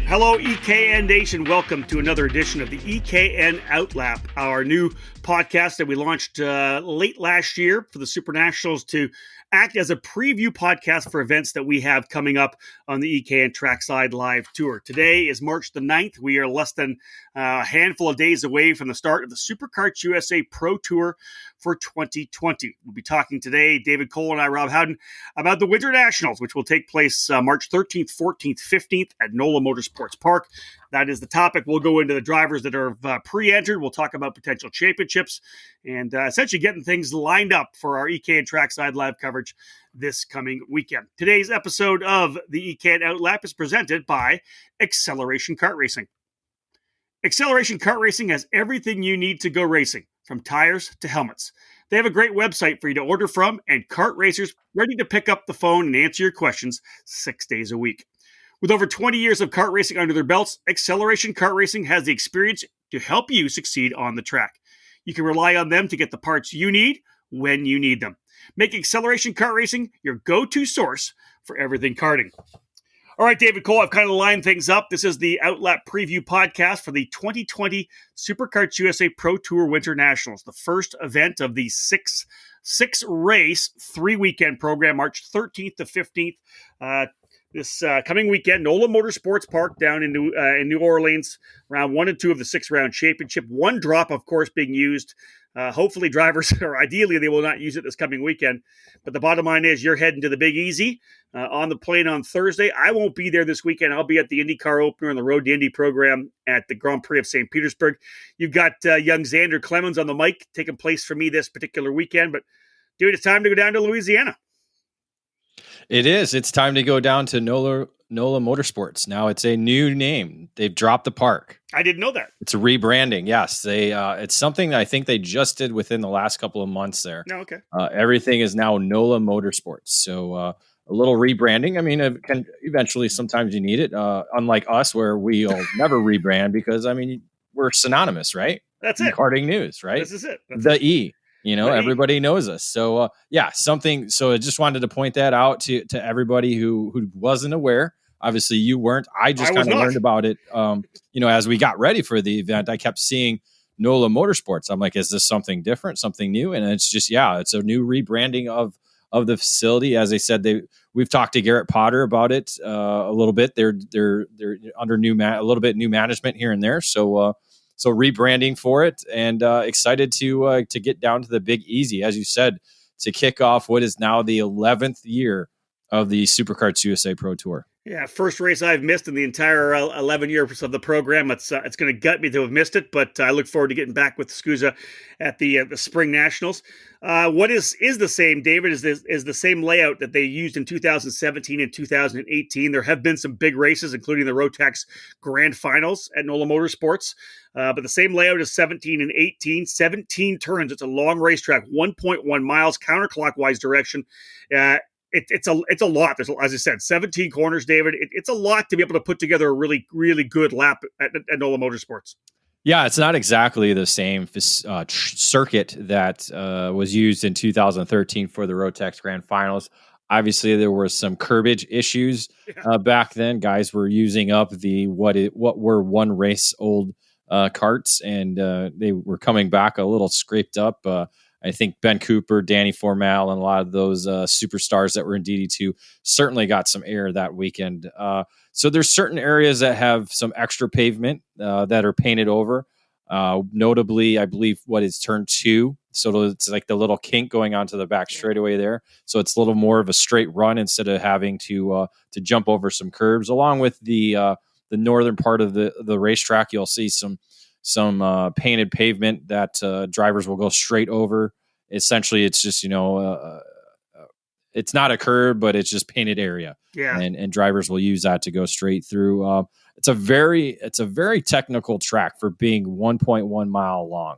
Hello, EKN Nation. Welcome to another edition of the EKN OutLap, our new podcast that we launched late last year for the WinterNationals to act as a preview podcast for events that we have coming up on the EKN Trackside live tour. Today is March the 9th. We are less than a handful of days away from the start of the SuperKarts USA Pro Tour for 2020. We'll be talking today, David Cole and I, Rob Howden, about the WinterNationals, which will take place March 13th, 14th, 15th at NOLA Motorsports Park. That is the topic. We'll go into the drivers that are pre-entered. We'll talk about potential championships and essentially getting things lined up for our EKN Trackside live coverage this coming weekend. Today's episode of the EKN OutLap is presented by Acceleration Kart Racing. Acceleration Kart Racing has everything you need to go racing, from tires to helmets. They have a great website for you to order from and kart racers ready to pick up the phone and answer your questions 6 days a week. With over 20 years of kart racing under their belts, Acceleration Kart Racing has the experience to help you succeed on the track. You can rely on them to get the parts you need when you need them. Make Acceleration Kart Racing your go-to source for everything karting. All right, David Cole, I've kind of lined things up. This is the OutLap preview podcast for the 2020 SuperKarts USA Pro Tour WinterNationals, the first event of the six race 3-weekend program, March 13th to 15th. This coming weekend, NOLA Motorsports Park down in New Orleans, round 1 and 2 of the 6-round championship. One drop, of course, being used. Hopefully drivers, or ideally they will not use it this coming weekend. But the bottom line is you're heading to the Big Easy on the plane on Thursday. I won't be there this weekend. I'll be at the IndyCar Opener on the Road to Indy program at the Grand Prix of St. Petersburg. You've got young Xander Clemens on the mic taking place for me this particular weekend. But dude, it's time to go down to Louisiana. It is. It's time to go down to NOLA Motorsports. Now it's a new name. They've dropped the park. I didn't know that. It's a rebranding. Yes, they. It's something that I think they just did within the last couple of months there. No, okay. Everything is now NOLA Motorsports. So a little rebranding. I mean, it can eventually. Sometimes you need it. Unlike us, where we'll never rebrand because we're synonymous, right? That's in it. Karting news, right? This is it. E. Everybody knows us. So, something. So I just wanted to point that out to everybody who wasn't aware. Obviously, you weren't. I just kind of learned about it. As we got ready for the event, I kept seeing NOLA Motorsports. I'm like, is this something different, something new? And it's just, it's a new rebranding of the facility. As I said, we've talked to Garrett Potter about it a little bit. They're under a little bit new management here and there. So rebranding for it, and excited to get down to the Big Easy, as you said, to kick off what is now the 11th year of the SuperKarts USA Pro Tour. Yeah, first race I've missed in the entire 11 years of the program. It's going to gut me to have missed it, but I look forward to getting back with SKUSA at the Spring Nationals. What is the same, David, is the same layout that they used in 2017 and 2018. There have been some big races, including the Rotax Grand Finals at NOLA Motorsports, but the same layout as 17 and 18. 17 turns. It's a long racetrack, 1.1 miles, counterclockwise direction. It's a lot. There's, as I said, 17 corners, David. It's a lot to be able to put together a really, really good lap at NOLA Motorsports. Yeah, it's not exactly the same circuit that was used in 2013 for the Rotax Grand Finals. Obviously, there were some curbage issues back then. Guys were using up what were one race old karts, and they were coming back a little scraped up. I think Ben Cooper, Danny Formal, and a lot of those superstars that were in DD2 certainly got some air that weekend. So there's certain areas that have some extra pavement that are painted over. Notably, I believe what is turn 2. So it's like the little kink going onto the back straightaway there. So it's a little more of a straight run instead of having to jump over some curbs. Along with the northern part of the racetrack, you'll see some painted pavement that drivers will go straight over. Essentially, it's just it's not a curb, but it's just painted area. Yeah, and drivers will use that to go straight through. It's a very technical track for being 1.1 mile long.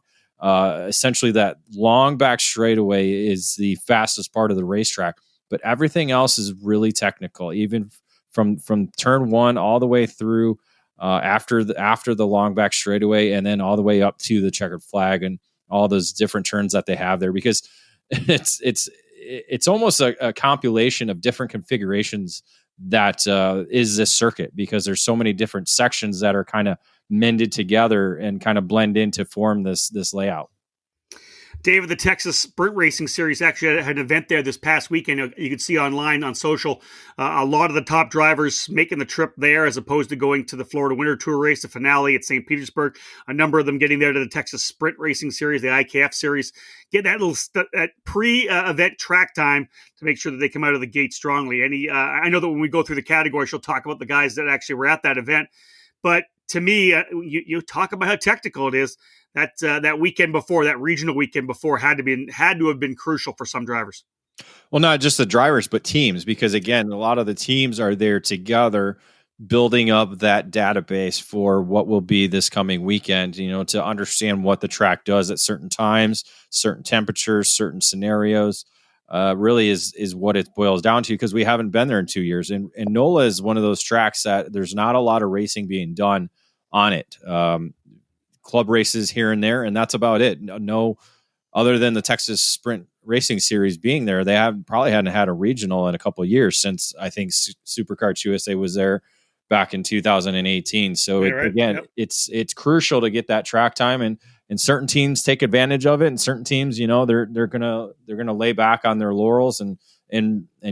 Essentially, that long back straightaway is the fastest part of the racetrack, but everything else is really technical, even from turn 1 all the way through. After the long back straightaway, and then all the way up to the checkered flag and all those different turns that they have there, because it's almost a compilation of different configurations that is this circuit, because there's so many different sections that are kind of mended together and kind of blend in to form this layout. David, the Texas Sprint Racing Series actually had an event there this past weekend. You could see online on social a lot of the top drivers making the trip there as opposed to going to the Florida Winter Tour race, the finale at St. Petersburg. A number of them getting there to the Texas Sprint Racing Series, the IKF Series, get that little pre-event track time to make sure that they come out of the gate strongly. I know that when we go through the categories, she'll talk about the guys that actually were at that event. But to me, you talk about how technical it is. That weekend before, that regional weekend before, had to have been crucial for some drivers. Well, not just the drivers, but teams, because again, a lot of the teams are there together, building up that database for what will be this coming weekend. To understand what the track does at certain times, certain temperatures, certain scenarios. Really is what it boils down to, because we haven't been there in 2 years, and NOLA is one of those tracks that there's not a lot of racing being done on it. Club races here and there, and that's about it. No, other than the Texas Sprint Racing Series being there, they probably hadn't had a regional in a couple of years since I think Superkarts USA was there back in 2018. So it's crucial to get that track time, and certain teams take advantage of it, and certain teams, they're gonna lay back on their laurels and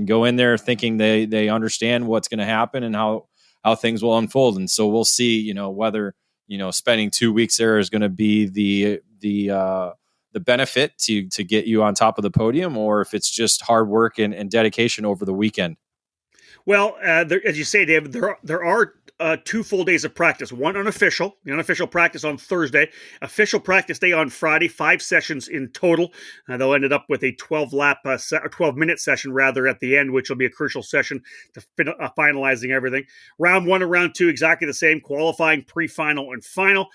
go in there thinking they understand what's going to happen and how things will unfold. And so we'll see, whether spending 2 weeks there is going to be the benefit to get you on top of the podium, or if it's just hard work and dedication over the weekend. Well, as you say, David, there are 2 full days of practice. One unofficial, the unofficial practice on Thursday, official practice day on Friday, 5 sessions in total. They'll end up with a 12-minute session rather at the end, which will be a crucial session to finalizing everything. Round 1 and round 2, exactly the same, qualifying, pre-final, and final.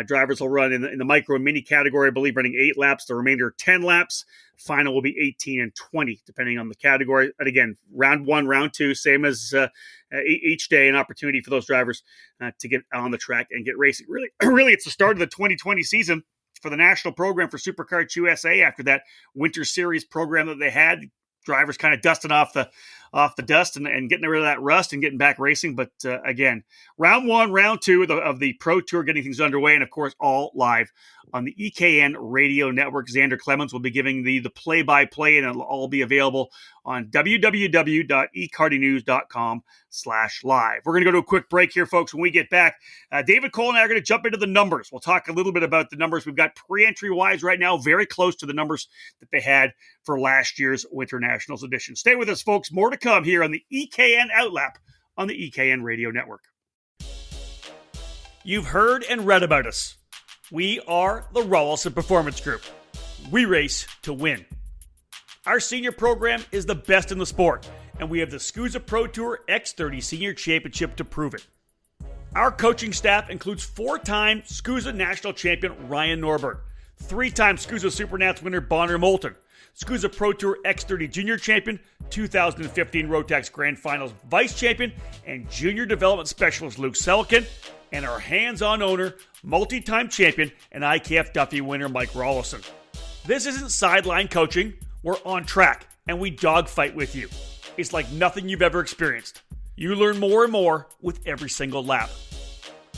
Drivers will run in the micro and mini category, I believe, running 8 laps, the remainder 10 laps. Final will be 18 and 20, depending on the category. And again, round 1, round 2, same as each day, an opportunity for those drivers to get on the track and get racing. Really, it's the start of the 2020 season for the national program for Superkarts USA after that Winter Series program that they had. Drivers kind of dusting off the dust and getting rid of that rust and getting back racing. But again, round 1, round 2 of the Pro Tour getting things underway, and of course, all live on the EKN Radio Network. Xander Clemens will be giving the play-by-play, and it'll all be available on www.ekartingnews.com/live. We're going to go to a quick break here, folks. When we get back, David Cole and I are going to jump into the numbers. We'll talk a little bit about the numbers we've got pre-entry-wise right now, very close to the numbers that they had for last year's WinterNationals edition. Stay with us, folks. More to come here on the EKN OutLap on the EKN Radio Network. You've heard and read about us. We are the Rawlson Performance Group. We race to win. Our senior program is the best in the sport, and we have the SKUSA Pro Tour X30 Senior Championship to prove it. Our coaching staff includes 4-time SKUSA National Champion Ryan Norberg, 3-time SKUSA Supernats winner Bonner Moulton, SKUSA Pro Tour X30 Junior Champion, 2015 Rotax Grand Finals Vice Champion, and Junior Development Specialist Luke Selkin, and our hands-on owner, multi-time champion, and IKF Duffy winner Mike Rawlson. This isn't sideline coaching. We're on track, and we dogfight with you. It's like nothing you've ever experienced. You learn more and more with every single lap.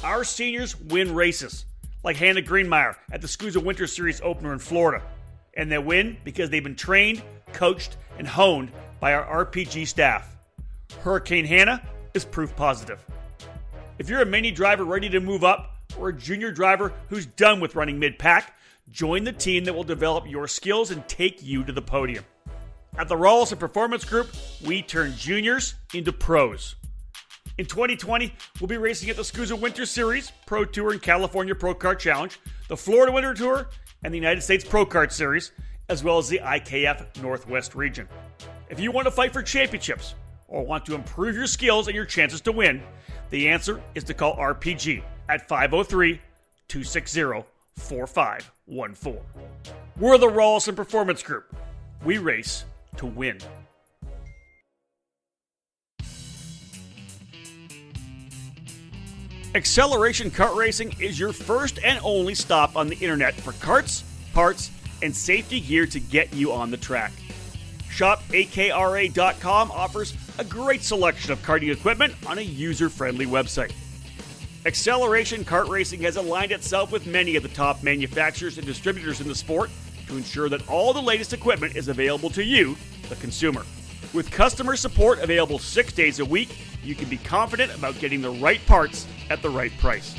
Our seniors win races, like Hannah Greenmeyer at the SKUSA Winter Series opener in Florida. And they win because they've been trained, coached, and honed by our RPG staff. Hurricane Hannah is proof positive. If you're a mini driver ready to move up, or a junior driver who's done with running mid-pack, join the team that will develop your skills and take you to the podium. At the Rawlson Performance Group, we turn juniors into pros. In 2020, we'll be racing at the SKUSA Winter Series, Pro Tour and California Pro Kart Challenge, the Florida Winter Tour, and the United States Pro Kart Series, as well as the IKF Northwest region. If you want to fight for championships or want to improve your skills and your chances to win, the answer is to call RPG at 503-260-4514. We're the Rawlson Performance Group. We race to win. Acceleration Kart Racing is your first and only stop on the internet for karts, parts, and safety gear to get you on the track. Shop AKRA.com offers a great selection of karting equipment on a user-friendly website. Acceleration Kart Racing has aligned itself with many of the top manufacturers and distributors in the sport to ensure that all the latest equipment is available to you, the consumer. With customer support available 6 days a week, you can be confident about getting the right parts at the right price.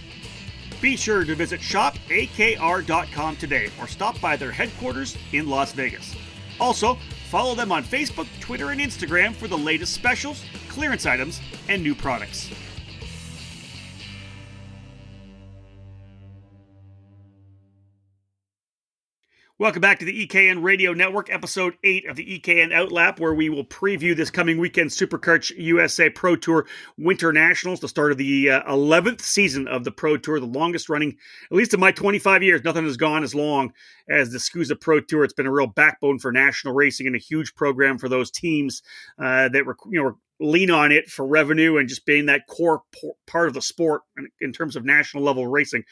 Be sure to visit shopakr.com today or stop by their headquarters in Las Vegas. Also, follow them on Facebook, Twitter, and Instagram for the latest specials, clearance items, and new products. Welcome back to the EKN Radio Network, Episode 8 of the EKN OutLap, where we will preview this coming weekend SuperKarts USA Pro Tour WinterNationals, the start of the 11th season of the Pro Tour, the longest running, at least in my 25 years. Nothing has gone as long as the SKUSA Pro Tour. It's been a real backbone for national racing and a huge program for those teams that lean on it for revenue and just being that core part of the sport in terms of national level racing.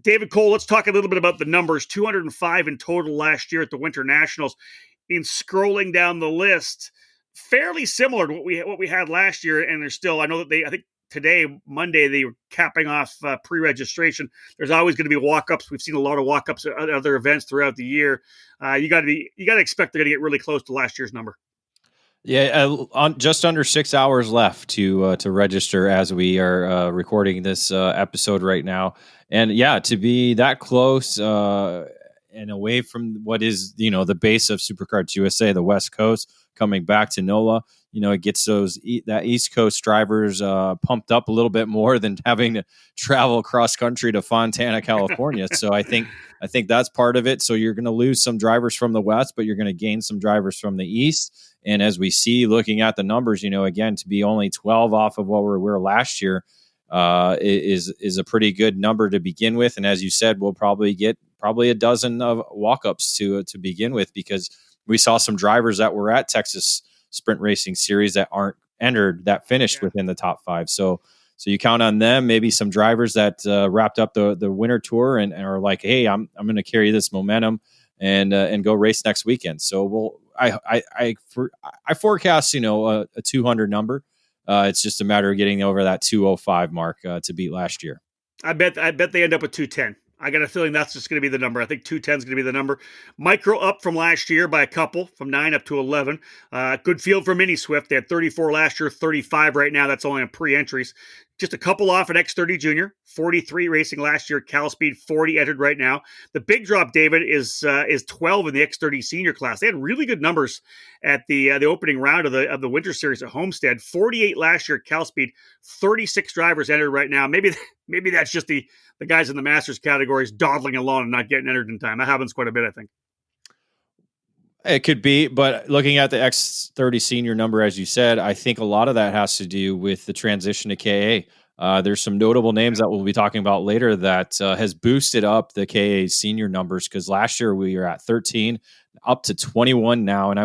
David Cole, let's talk a little bit about the numbers. 205 in total last year at the WinterNationals. In scrolling down the list, fairly similar to what we had last year, and there's still, I know that I think today, Monday, they were capping off pre-registration. There's always going to be walk-ups. We've seen a lot of walk-ups at other events throughout the year. You got to expect they're going to get really close to last year's number. Yeah, just under 6 hours left to register as we are recording this episode right now. And yeah, to be that close and away from what is, the base of SuperKarts USA, the West Coast, coming back to NOLA, it gets that East Coast drivers pumped up a little bit more than having to travel cross country to Fontana, California. So I think that's part of it. So you're going to lose some drivers from the West, but you're going to gain some drivers from the East. And as we see, looking at the numbers, again, to be only 12 off of what we were last year is a pretty good number to begin with. And as you said, we'll probably get a dozen of walk-ups to begin with, because we saw some drivers that were at Texas Sprint Racing Series that aren't entered, that finished within the top 5. So you count on them, maybe some drivers that wrapped up the winter tour and are like, hey, I'm going to carry this momentum and go race next weekend. So I forecast, a 200 number. It's just a matter of getting over that 205 mark to beat last year. I bet they end up with 210. I got a feeling that's just going to be the number. I think 210 is going to be the number. Micro up from last year by a couple, from 9 up to 11. Good field for Mini Swift. They had 34 last year, 35 right now. That's only on pre-entries. Just a couple off at X30 Junior, 43 racing last year. Cal Speed 40 entered right now. The big drop, David, is 12 in the X30 Senior class. They had really good numbers at the opening round of the Winter Series at Homestead. 48 last year at Cal Speed. 36 drivers entered right now. Maybe that's just the guys in the Masters categories dawdling along and not getting entered in time. That happens quite a bit, I think. It could be, but looking at the X30 Senior number, as you said, I think a lot of that has to do with the transition to KA. There's some notable names that we'll be talking about later that has boosted up the KA Senior numbers, because last year we were at 13, up to 21 now, and I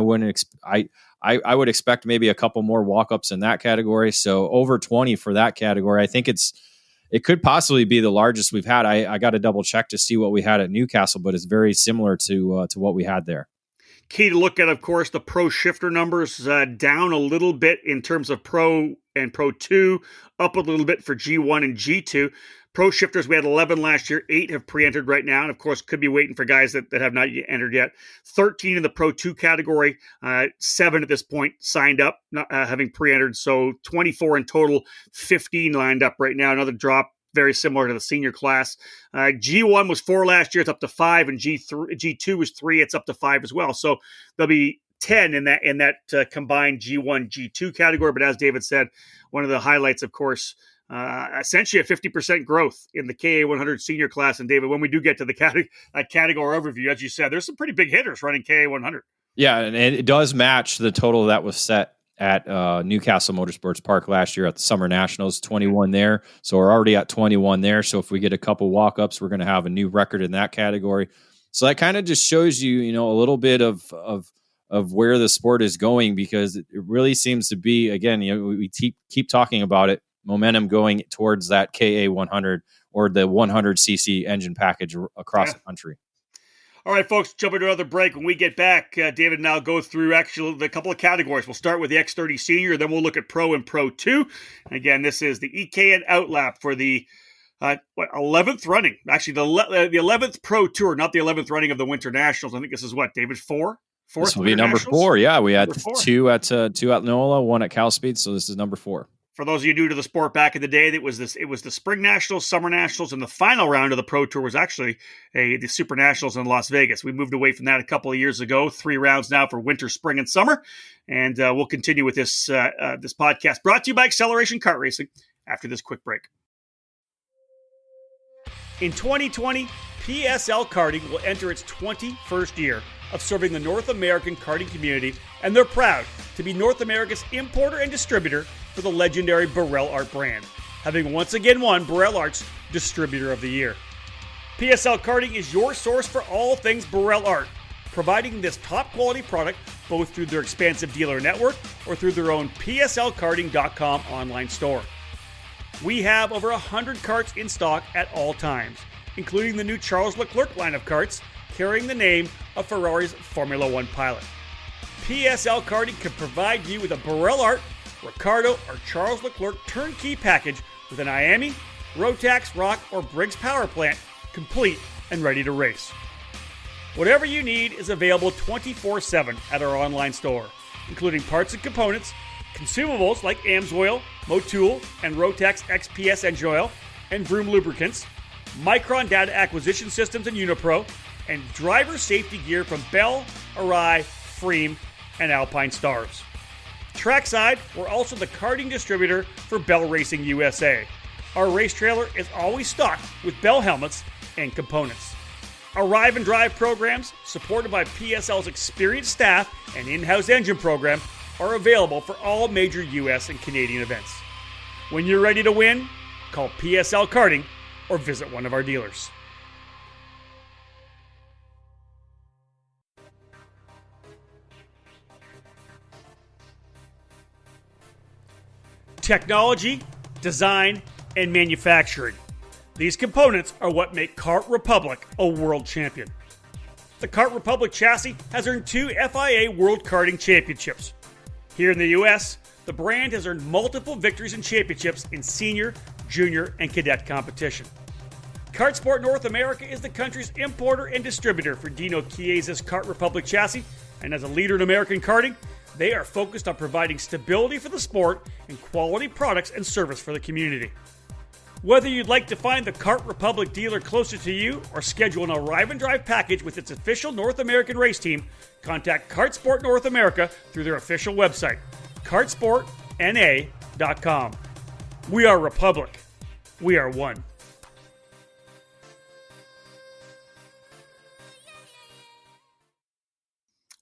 would expect maybe a couple more walk-ups in that category. So over 20 for that category. I think it could possibly be the largest we've had. I got to double check to see what we had at Newcastle, but it's very similar to what we had there. Key to look at, of course, the Pro Shifter numbers down a little bit in terms of Pro and Pro 2, up a little bit for G1 and G2. Pro Shifters, we had 11 last year, 8 have pre-entered right now, and of course could be waiting for guys that have not yet entered yet. 13 in the Pro 2 category, 7 at this point signed up, not having pre-entered, so 24 in total, 15 lined up right now, another drop. Very similar to the senior class. G1 was 4 last year. It's up to 5, and G2 was 3. It's up to 5 as well. So there'll be 10 in that combined G1, G2 category. But as David said, one of the highlights, of course, essentially a 50% growth in the KA 100 senior class. And David, when we do get to the category overview, as you said, there's some pretty big hitters running KA 100. Yeah, and it does match the total that was set at Newcastle Motorsports Park last year at the Summer Nationals, 21 there. So we're already at 21 there. So if we get a couple walk-ups, we're going to have a new record in that category. So that kind of just shows you, a little bit of where the sport is going, because it really seems to be, again, we keep talking about it, momentum going towards that KA 100 or the 100cc engine package across the country. All right, folks, jump into another break. When we get back, David and I'll go through actually the couple of categories. We'll start with the X30 Senior, then we'll look at Pro and Pro 2. And again, this is the EKN OutLap for the 11th running. Actually, the 11th Pro Tour, not the 11th running of the Winternationals. I think this is what, David, fourth? This will be number 4. Yeah, we had two at NOLA, one at Cal Speed, so this is number 4. For those of you new to the sport, back in the day, it was the Spring Nationals, Summer Nationals, and the final round of the Pro Tour was actually the Super Nationals in Las Vegas. We moved away from that a couple of years ago. 3 rounds now for winter, spring, and summer. And we'll continue with this podcast brought to you by Acceleration Kart Racing after this quick break. In 2020, PSL Karting will enter its 21st year of serving the North American karting community, and they're proud to be North America's importer and distributor for the legendary Burrell Art brand, having once again won Burrell Art's Distributor of the Year. PSL Karting is your source for all things Burrell Art, providing this top-quality product both through their expansive dealer network or through their own PSLkarting.com online store. We have over 100 karts in stock at all times, including the new Charles Leclerc line of karts, carrying the name of Ferrari's Formula One pilot. PSL Karting can provide you with a Burrell Art, Ricardo, or Charles Leclerc turnkey package with an IAME, Rotax, Rock, or Briggs power plant, complete and ready to race. Whatever you need is available 24/7 at our online store, including parts and components, consumables like AMSOIL, Motul, and Rotax XPS engine oil, and Vroom lubricants, Micron data acquisition systems and Unipro, and driver safety gear from Bell, Arai, Freem, and Alpine Stars. Trackside, we're also the karting distributor for Bell Racing USA. Our race trailer is always stocked with Bell helmets and components. Arrive and Drive programs, supported by PSL's experienced staff and in-house engine program, are available for all major US and Canadian events. When you're ready to win, call PSL Karting or visit one of our dealers. Technology, design, and manufacturing. These components are what make Kart Republic a world champion. The Kart Republic chassis has earned 2 FIA World Karting Championships. Here in the US, the brand has earned multiple victories and championships in senior, junior, and cadet competition. Kart Sport North America is the country's importer and distributor for Dino Chiesa's Kart Republic chassis, and as a leader in American karting, they are focused on providing stability for the sport and quality products and service for the community. Whether you'd like to find the Kart Republic dealer closer to you or schedule an Arrive and Drive package with its official North American race team, contact Kart Sport North America through their official website, kartsportna.com. We are Republic. We are one.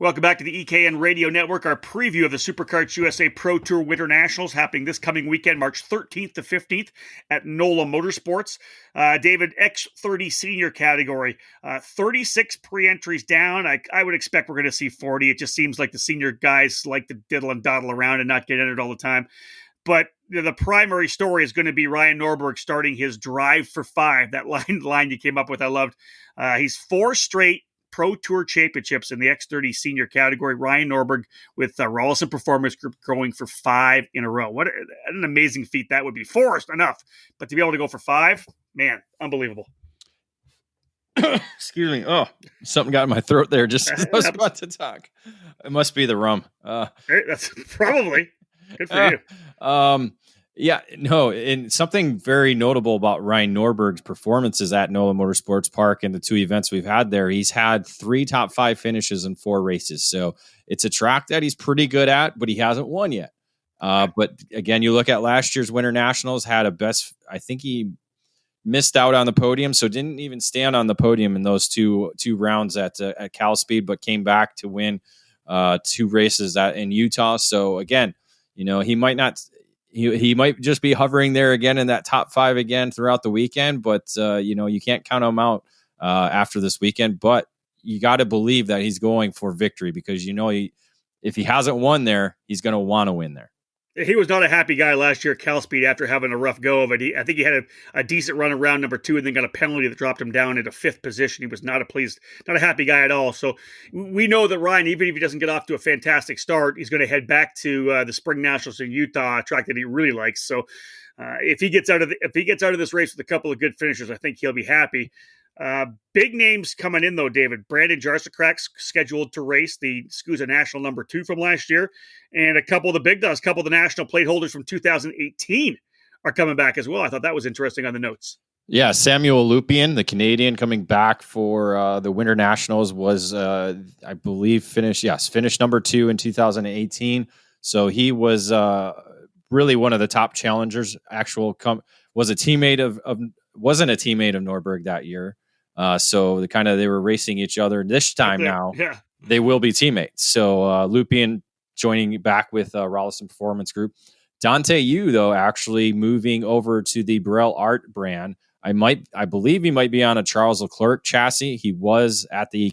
Welcome back to the EKN Radio Network, our preview of the SuperKarts USA Pro Tour WinterNationals happening this coming weekend, March 13th to 15th at NOLA Motorsports. David, X30 Senior category, 36 pre-entries down. I would expect we're going to see 40. It just seems like the senior guys like to diddle and dawdle around and not get entered all the time. But the primary story is going to be Ryan Norberg starting his drive for 5. That line you came up with, I loved. He's 4 straight Pro Tour championships in the X30 Senior category. Ryan Norberg with Rawlison Performance Group going for 5 in a row. What an amazing feat that would be. 4 is enough, but to be able to go for 5, man, unbelievable. Excuse me. Oh, something got in my throat there just as I was about to talk. It must be the rum. That's probably good for you. Yeah, no, and something very notable about Ryan Norberg's performances at NOLA Motorsports Park and the 2 events we've had there, he's had 3 top 5 finishes in 4 races. So it's a track that he's pretty good at, but he hasn't won yet. But again, you look at last year's WinterNationals, had a best, I think he missed out on the podium, so didn't even stand on the podium in those two rounds at Cal Speed, but came back to win 2 races in Utah. So again, you know, he might not... He might just be hovering there again in that top 5 again throughout the weekend, but you know, you can't count him out after this weekend. But you got to believe that he's going for victory because you know if he hasn't won there, he's going to want to win there. He was not a happy guy last year at Cal Speed after having a rough go of it. I think he had a decent run in round number 2 and then got a penalty that dropped him down into 5th position. He was not a happy guy at all. So we know that Ryan, even if he doesn't get off to a fantastic start, he's going to head back to the Spring Nationals in Utah, a track that he really likes. So if he gets out of this race with a couple of good finishers, I think he'll be happy. Big names coming in though, David. Brandon Jarsakrak's scheduled to race the SKUSA National number 2 from last year, and a couple of the big dogs, a couple of the national plate holders from 2018 are coming back as well. I thought that was interesting on the notes. Yeah, Samuel Lupien, the Canadian, coming back for the WinterNationals was, I believe, finished number 2 in 2018. So he was really one of the top challengers. Wasn't a teammate of Norberg that year. So they were racing each other. This time now, they will be teammates. So Lupien joining back with Rollison Performance Group. Dante Yu, though, actually moving over to the Burrell Art brand. I believe he might be on a Charles Leclerc chassis. He was at the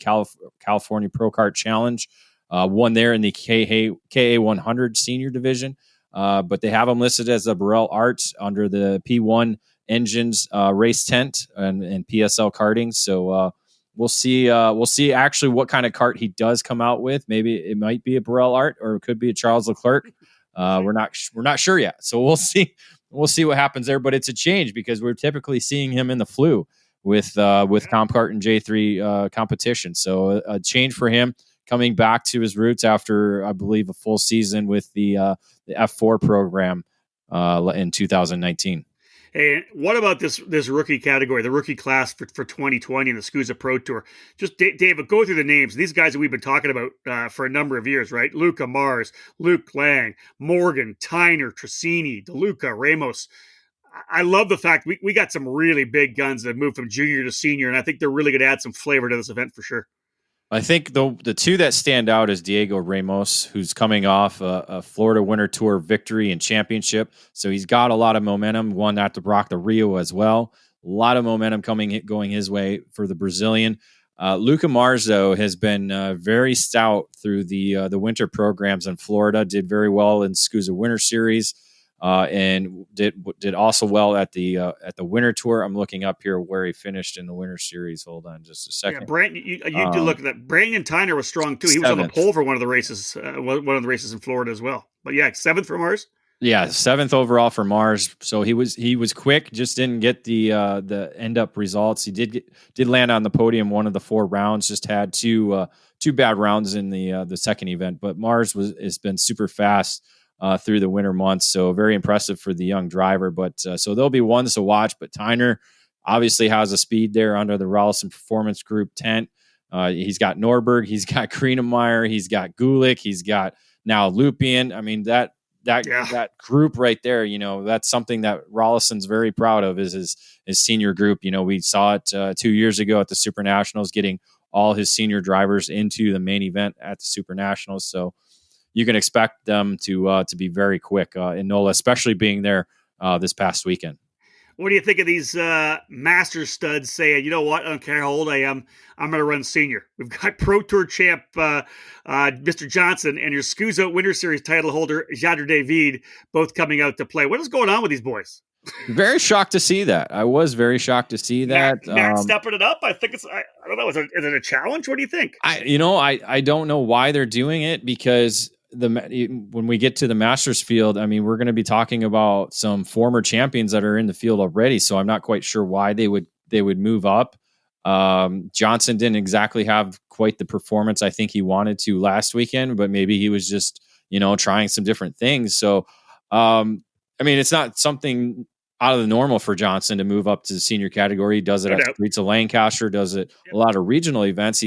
California Pro Kart Challenge, won there in the KA 100 senior division. But they have him listed as a Burrell Art under the P1 engines race tent and PSL karting. So we'll see actually what kind of kart he does come out with. Maybe it might be a Burrell Art or it could be a Charles Leclerc. We're not sure yet. So we'll see what happens there, but it's a change because we're typically seeing him in the flu with Compkart and J3 competition. So a change for him coming back to his roots after, I believe, a full season with the F4 program in 2019. Hey, what about this rookie category, the rookie class for 2020 in the SKUSA Pro Tour? Just, David, go through the names. These guys that we've been talking about for a number of years, right? Luca Mars, Luke Lang, Morgan, Tyner, Trissini, DeLuca, Ramos. I love the fact we got some really big guns that moved from junior to senior, and I think they're really going to add some flavor to this event for sure. I think the two that stand out is Diego Ramos, who's coming off a Florida Winter Tour victory and championship. So he's got a lot of momentum, won at the Brock the Rio as well. A lot of momentum going his way for the Brazilian. Luca Mars, though, has been very stout through the winter programs in Florida, did very well in SKUSA Winter Series. And did also well at the Winter Tour. I'm looking up here where he finished in the Winter Series. Hold on just a second. Yeah, Brandon, you did look at that. Brandon Tyner was strong too. He was on the pole for one of the races in Florida as well. But yeah, 7th for Mars. Yeah, 7th overall for Mars. So he was quick, just didn't get the end up results. He did land on the podium one of the 4 rounds. Just had two bad rounds in the second event. But Mars has been super fast through the winter months. So very impressive for the young driver. But so there'll be ones to watch. But Tyner obviously has a speed there under the Rollison Performance Group tent. He's got Norberg, he's got Greenemeyer, he's got Gulick, he's got now Lupien. I mean, that group right there, that's something that Rollison's very proud of is his senior group. We saw it 2 years ago at the Super Nationals, getting all his senior drivers into the main event at the Super Nationals. So you can expect them to be very quick in NOLA, especially being there this past weekend. What do you think of these master studs saying, you know what, I don't care how old I am, I'm going to run senior? We've got Pro Tour champ Mr. Johnson and your SKUSA Winter Series title holder Jadre David both coming out to play. What is going on with these boys? Very shocked to see that. I was very shocked to see that. Matt stepping it up. I think I don't know. Is it a challenge? What do you think? I don't know why they're doing it, because when we get to the Masters field, I mean, we're going to be talking about some former champions that are in the field already. So I'm not quite sure why they would move up. Johnson didn't exactly have quite the performance I think he wanted to last weekend, but maybe he was just, trying some different things. So, I mean, it's not something out of the normal for Johnson to move up to the senior category. He does it at Streets of Lancaster, does it a lot of regional events.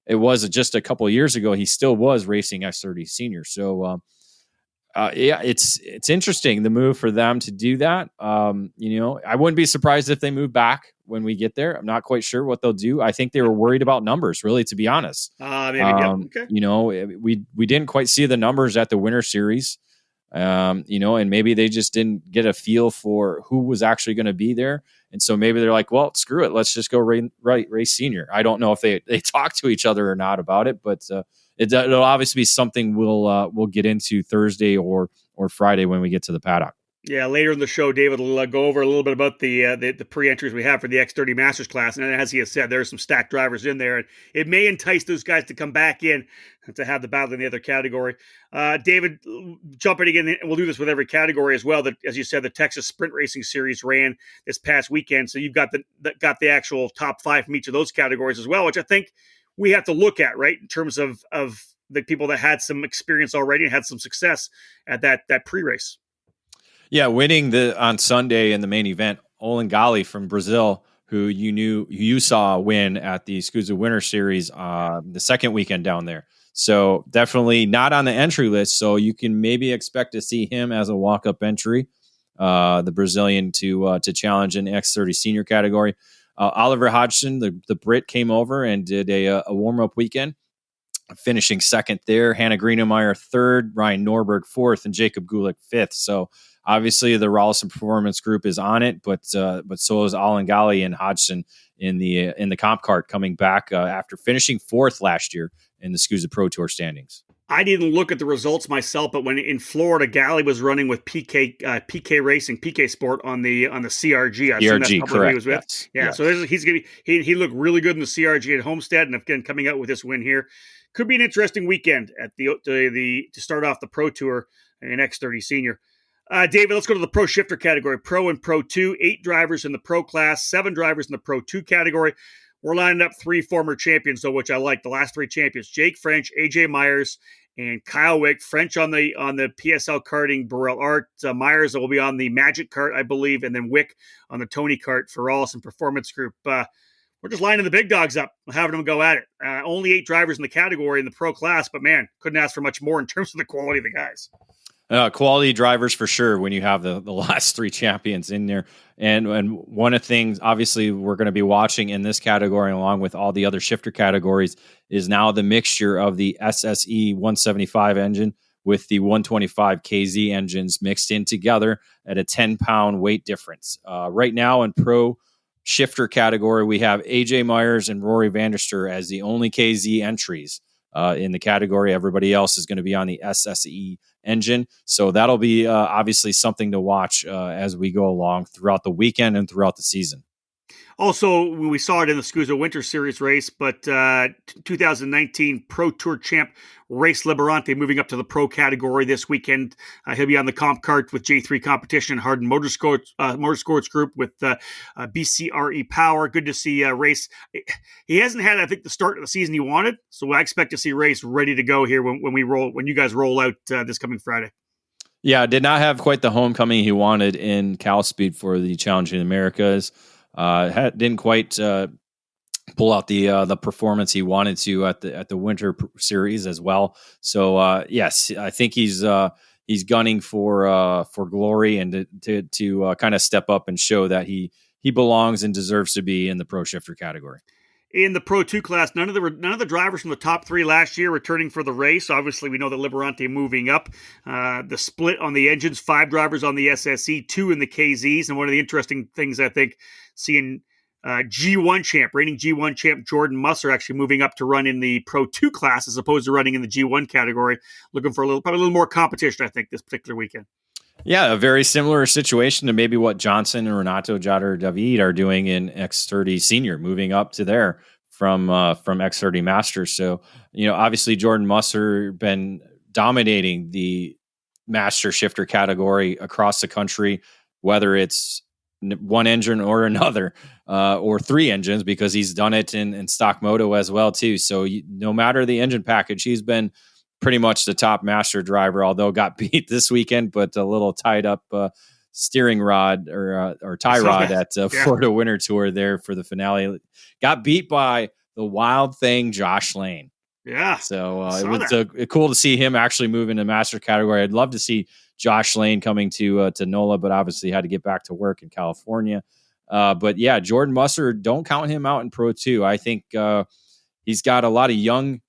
It was just a couple of years ago. He still was racing S30 senior. So, it's interesting, the move for them to do that. I wouldn't be surprised if they move back when we get there. I'm not quite sure what they'll do. I think they were worried about numbers, really, to be honest. Maybe, yeah. Okay. We didn't quite see the numbers at the Winter Series. And maybe they just didn't get a feel for who was actually going to be there. And so maybe they're like, well, screw it. Let's just go race senior. I don't know if they talk to each other or not about it, but it'll obviously be something we'll get into Thursday or Friday when we get to the paddock. Yeah, later in the show, David will go over a little bit about the pre-entries we have for the X30 Masters class. And as he has said, there are some stacked drivers in there. And it may entice those guys to come back in to have the battle in the other category. David, jumping again, and we'll do this with every category as well. That, as you said, the Texas Sprint Racing Series ran this past weekend. So you've got the actual top 5 from each of those categories as well, which I think we have to look at, right, in terms of the people that had some experience already and had some success at that pre-race. Yeah, winning on Sunday in the main event, Olengali from Brazil, who you saw win at the SKUSA Winter Series the second weekend down there. So definitely not on the entry list. So you can maybe expect to see him as a walk-up entry, the Brazilian to challenge in the X30 senior category. Oliver Hodgson, the Brit, came over and did a warm-up weekend, finishing second there. Hannah Greenemeyer third, Ryan Norberg fourth, and Jacob Gulick fifth. So obviously the Rawlson Performance Group is on it, but so is Olengali and Hodgson in the comp cart coming back after finishing fourth last year in the SKUSA Pro Tour standings. I didn't look at the results myself, but when in Florida, Galley was running with PK Racing, PK Sport on the CRG. CRG, correct. He was with. Yes. Yeah, yes. So he looked really good in the CRG at Homestead, and again coming out with this win here, could be an interesting weekend at to start off the Pro Tour in X30 Senior. David, let's go to the Pro Shifter category. Pro and Pro 2, 8 drivers in the Pro class, 7 drivers in the Pro 2 category. We're lining up 3 former champions, though, which I like. The last 3 champions: Jake French, AJ Myers, and Kyle Wick. French on the PSL karting, Burrell Art. Myers will be on the Magic cart, I believe, and then Wick on the Tony cart for Rawlson Performance Group. We're just lining the big dogs up, having them go at it. Only 8 drivers in the category in the Pro class, but man, couldn't ask for much more in terms of the quality of the guys. Quality drivers for sure when you have the last 3 champions in there. And one of the things, obviously, we're going to be watching in this category along with all the other shifter categories is now the mixture of the SSE 175 engine with the 125 KZ engines mixed in together at a 10-pound weight difference. Right now in Pro Shifter category, we have AJ Myers and Rory Vanderster as the only KZ entries in the category. Everybody else is going to be on the SSE engine. So that'll be obviously something to watch as we go along throughout the weekend and throughout the season. Also, we saw it in the SKUSA Winter Series race, but 2019 Pro Tour champ Race Liberante moving up to the Pro category this weekend. He'll be on the comp cart with J3 Competition, Harden Motorsports Group with BCRE Power. Good to see Race. He hasn't had, I think, the start of the season he wanted, so I expect to see Race ready to go here when you guys roll out this coming Friday. Yeah, did not have quite the homecoming he wanted in Cal Speed for the Challenging Americas. Didn't quite pull out the performance he wanted to at the Winter Series as well. So yes, I think he's gunning for glory and to kind of step up and show that he belongs and deserves to be in the Pro Shifter category. In the Pro 2 class, none of the drivers from the top 3 last year returning for the race. Obviously, we know that Liberante moving up. The split on the engines, 5 drivers on the SSE, 2 in the KZs. And one of the interesting things, I think, seeing G1 champ, reigning G1 champ Jordan Musser actually moving up to run in the Pro 2 class as opposed to running in the G1 category. Looking for probably a little more competition, I think, this particular weekend. Yeah, a very similar situation to maybe what Johnson and Renato Jader David are doing in X30 Senior, moving up to there from X30 Masters. So, obviously Jordan Musser been dominating the master shifter category across the country, whether it's one engine or another, or 3 engines, because he's done it in stock moto as well too. So no matter the engine package, he's been pretty much the top master driver, although got beat this weekend, but a little tied up steering rod or tie rod at Florida Winter Tour there for the finale. Got beat by the wild thing, Josh Lane. Yeah. So it was cool to see him actually move into master category. I'd love to see Josh Lane coming to NOLA, but obviously had to get back to work in California. But yeah, Jordan Musser, don't count him out in Pro 2. I think he's got a lot of young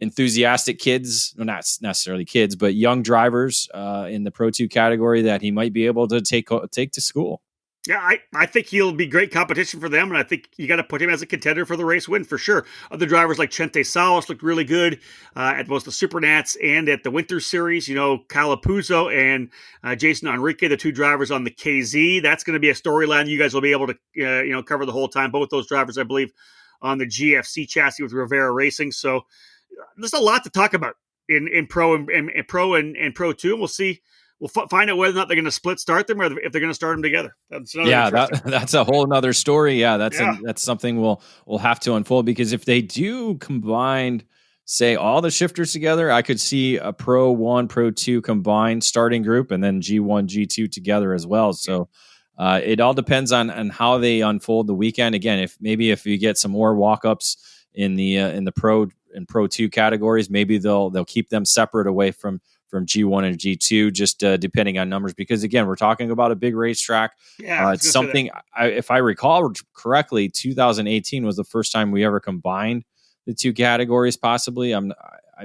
enthusiastic kids, well, not necessarily kids, but young drivers in the Pro 2 category that he might be able to take to school. Yeah, I think he'll be great competition for them, and I think you got to put him as a contender for the race win for sure. Other drivers like Chente Salas looked really good at both the Supernats and at the Winter Series. You know, Calapuzzo and Jason Enrique, the two drivers on the KZ. That's going to be a storyline you guys will be able to cover the whole time. Both those drivers, I believe, on the GFC chassis with Rivera Racing. So there's a lot to talk about in Pro and Pro and Pro 2, and we'll see. We'll find out whether or not they're going to split start them or if they're going to start them together. That's a whole nother story. Yeah, that's something we'll have to unfold, because if they do combine, say, all the shifters together, I could see a Pro 1, Pro 2 combined starting group, and then G1, G2 together as well. So it all depends on how they unfold the weekend. Again, if you get some more walk-ups in the Pro and Pro 2 categories, maybe they'll keep them separate away from G1 and G2, just depending on numbers, because again, we're talking about a big racetrack. It's something, if I recall correctly, 2018 was the first time we ever combined the two categories, possibly. I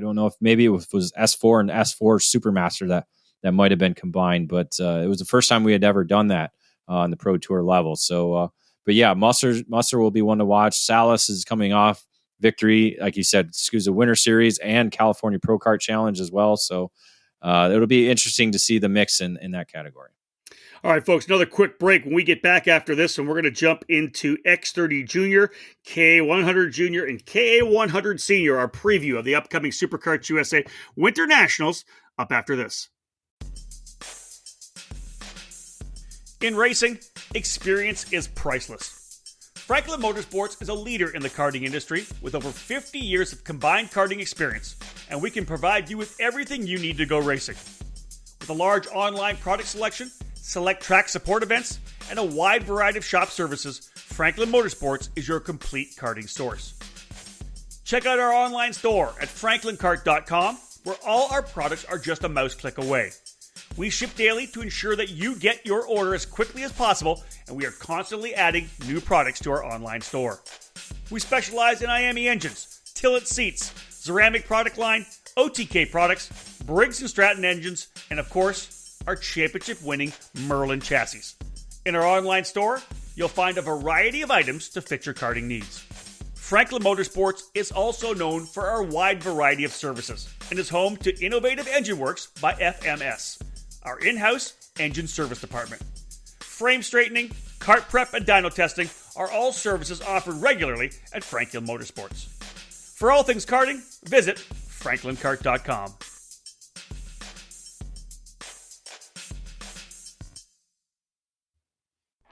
don't know if maybe it was S4 and S4 Supermaster that might have been combined, but it was the first time we had ever done that on the Pro Tour level. So, but yeah, Musser will be one to watch. Salas is coming off victory, like you said, SKUSA Winter Series and California Pro Kart Challenge as well. So it'll be interesting to see the mix in that category. All right, folks, another quick break. When we get back after this, and we're going to jump into X30 Junior, KA100 Junior, and KA100 Senior, our preview of the upcoming SuperKarts USA Winter Nationals, up after this. In racing, experience is priceless. Franklin Motorsports is a leader in the karting industry with over 50 years of combined karting experience, and we can provide you with everything you need to go racing. With a large online product selection, select track support events, and a wide variety of shop services, Franklin Motorsports is your complete karting source. Check out our online store at franklinkart.com, where all our products are just a mouse click away. We ship daily to ensure that you get your order as quickly as possible, and we are constantly adding new products to our online store. We specialize in IAME engines, Tillett seats, ceramic product line, OTK products, Briggs & Stratton engines, and of course, our championship-winning Merlin chassis. In our online store, you'll find a variety of items to fit your karting needs. Franklin Motorsports is also known for our wide variety of services and is home to Innovative Engine Works by FMS, our in-house engine service department. Frame straightening, kart prep, and dyno testing are all services offered regularly at Franklin Motorsports. For all things karting, visit franklinkart.com.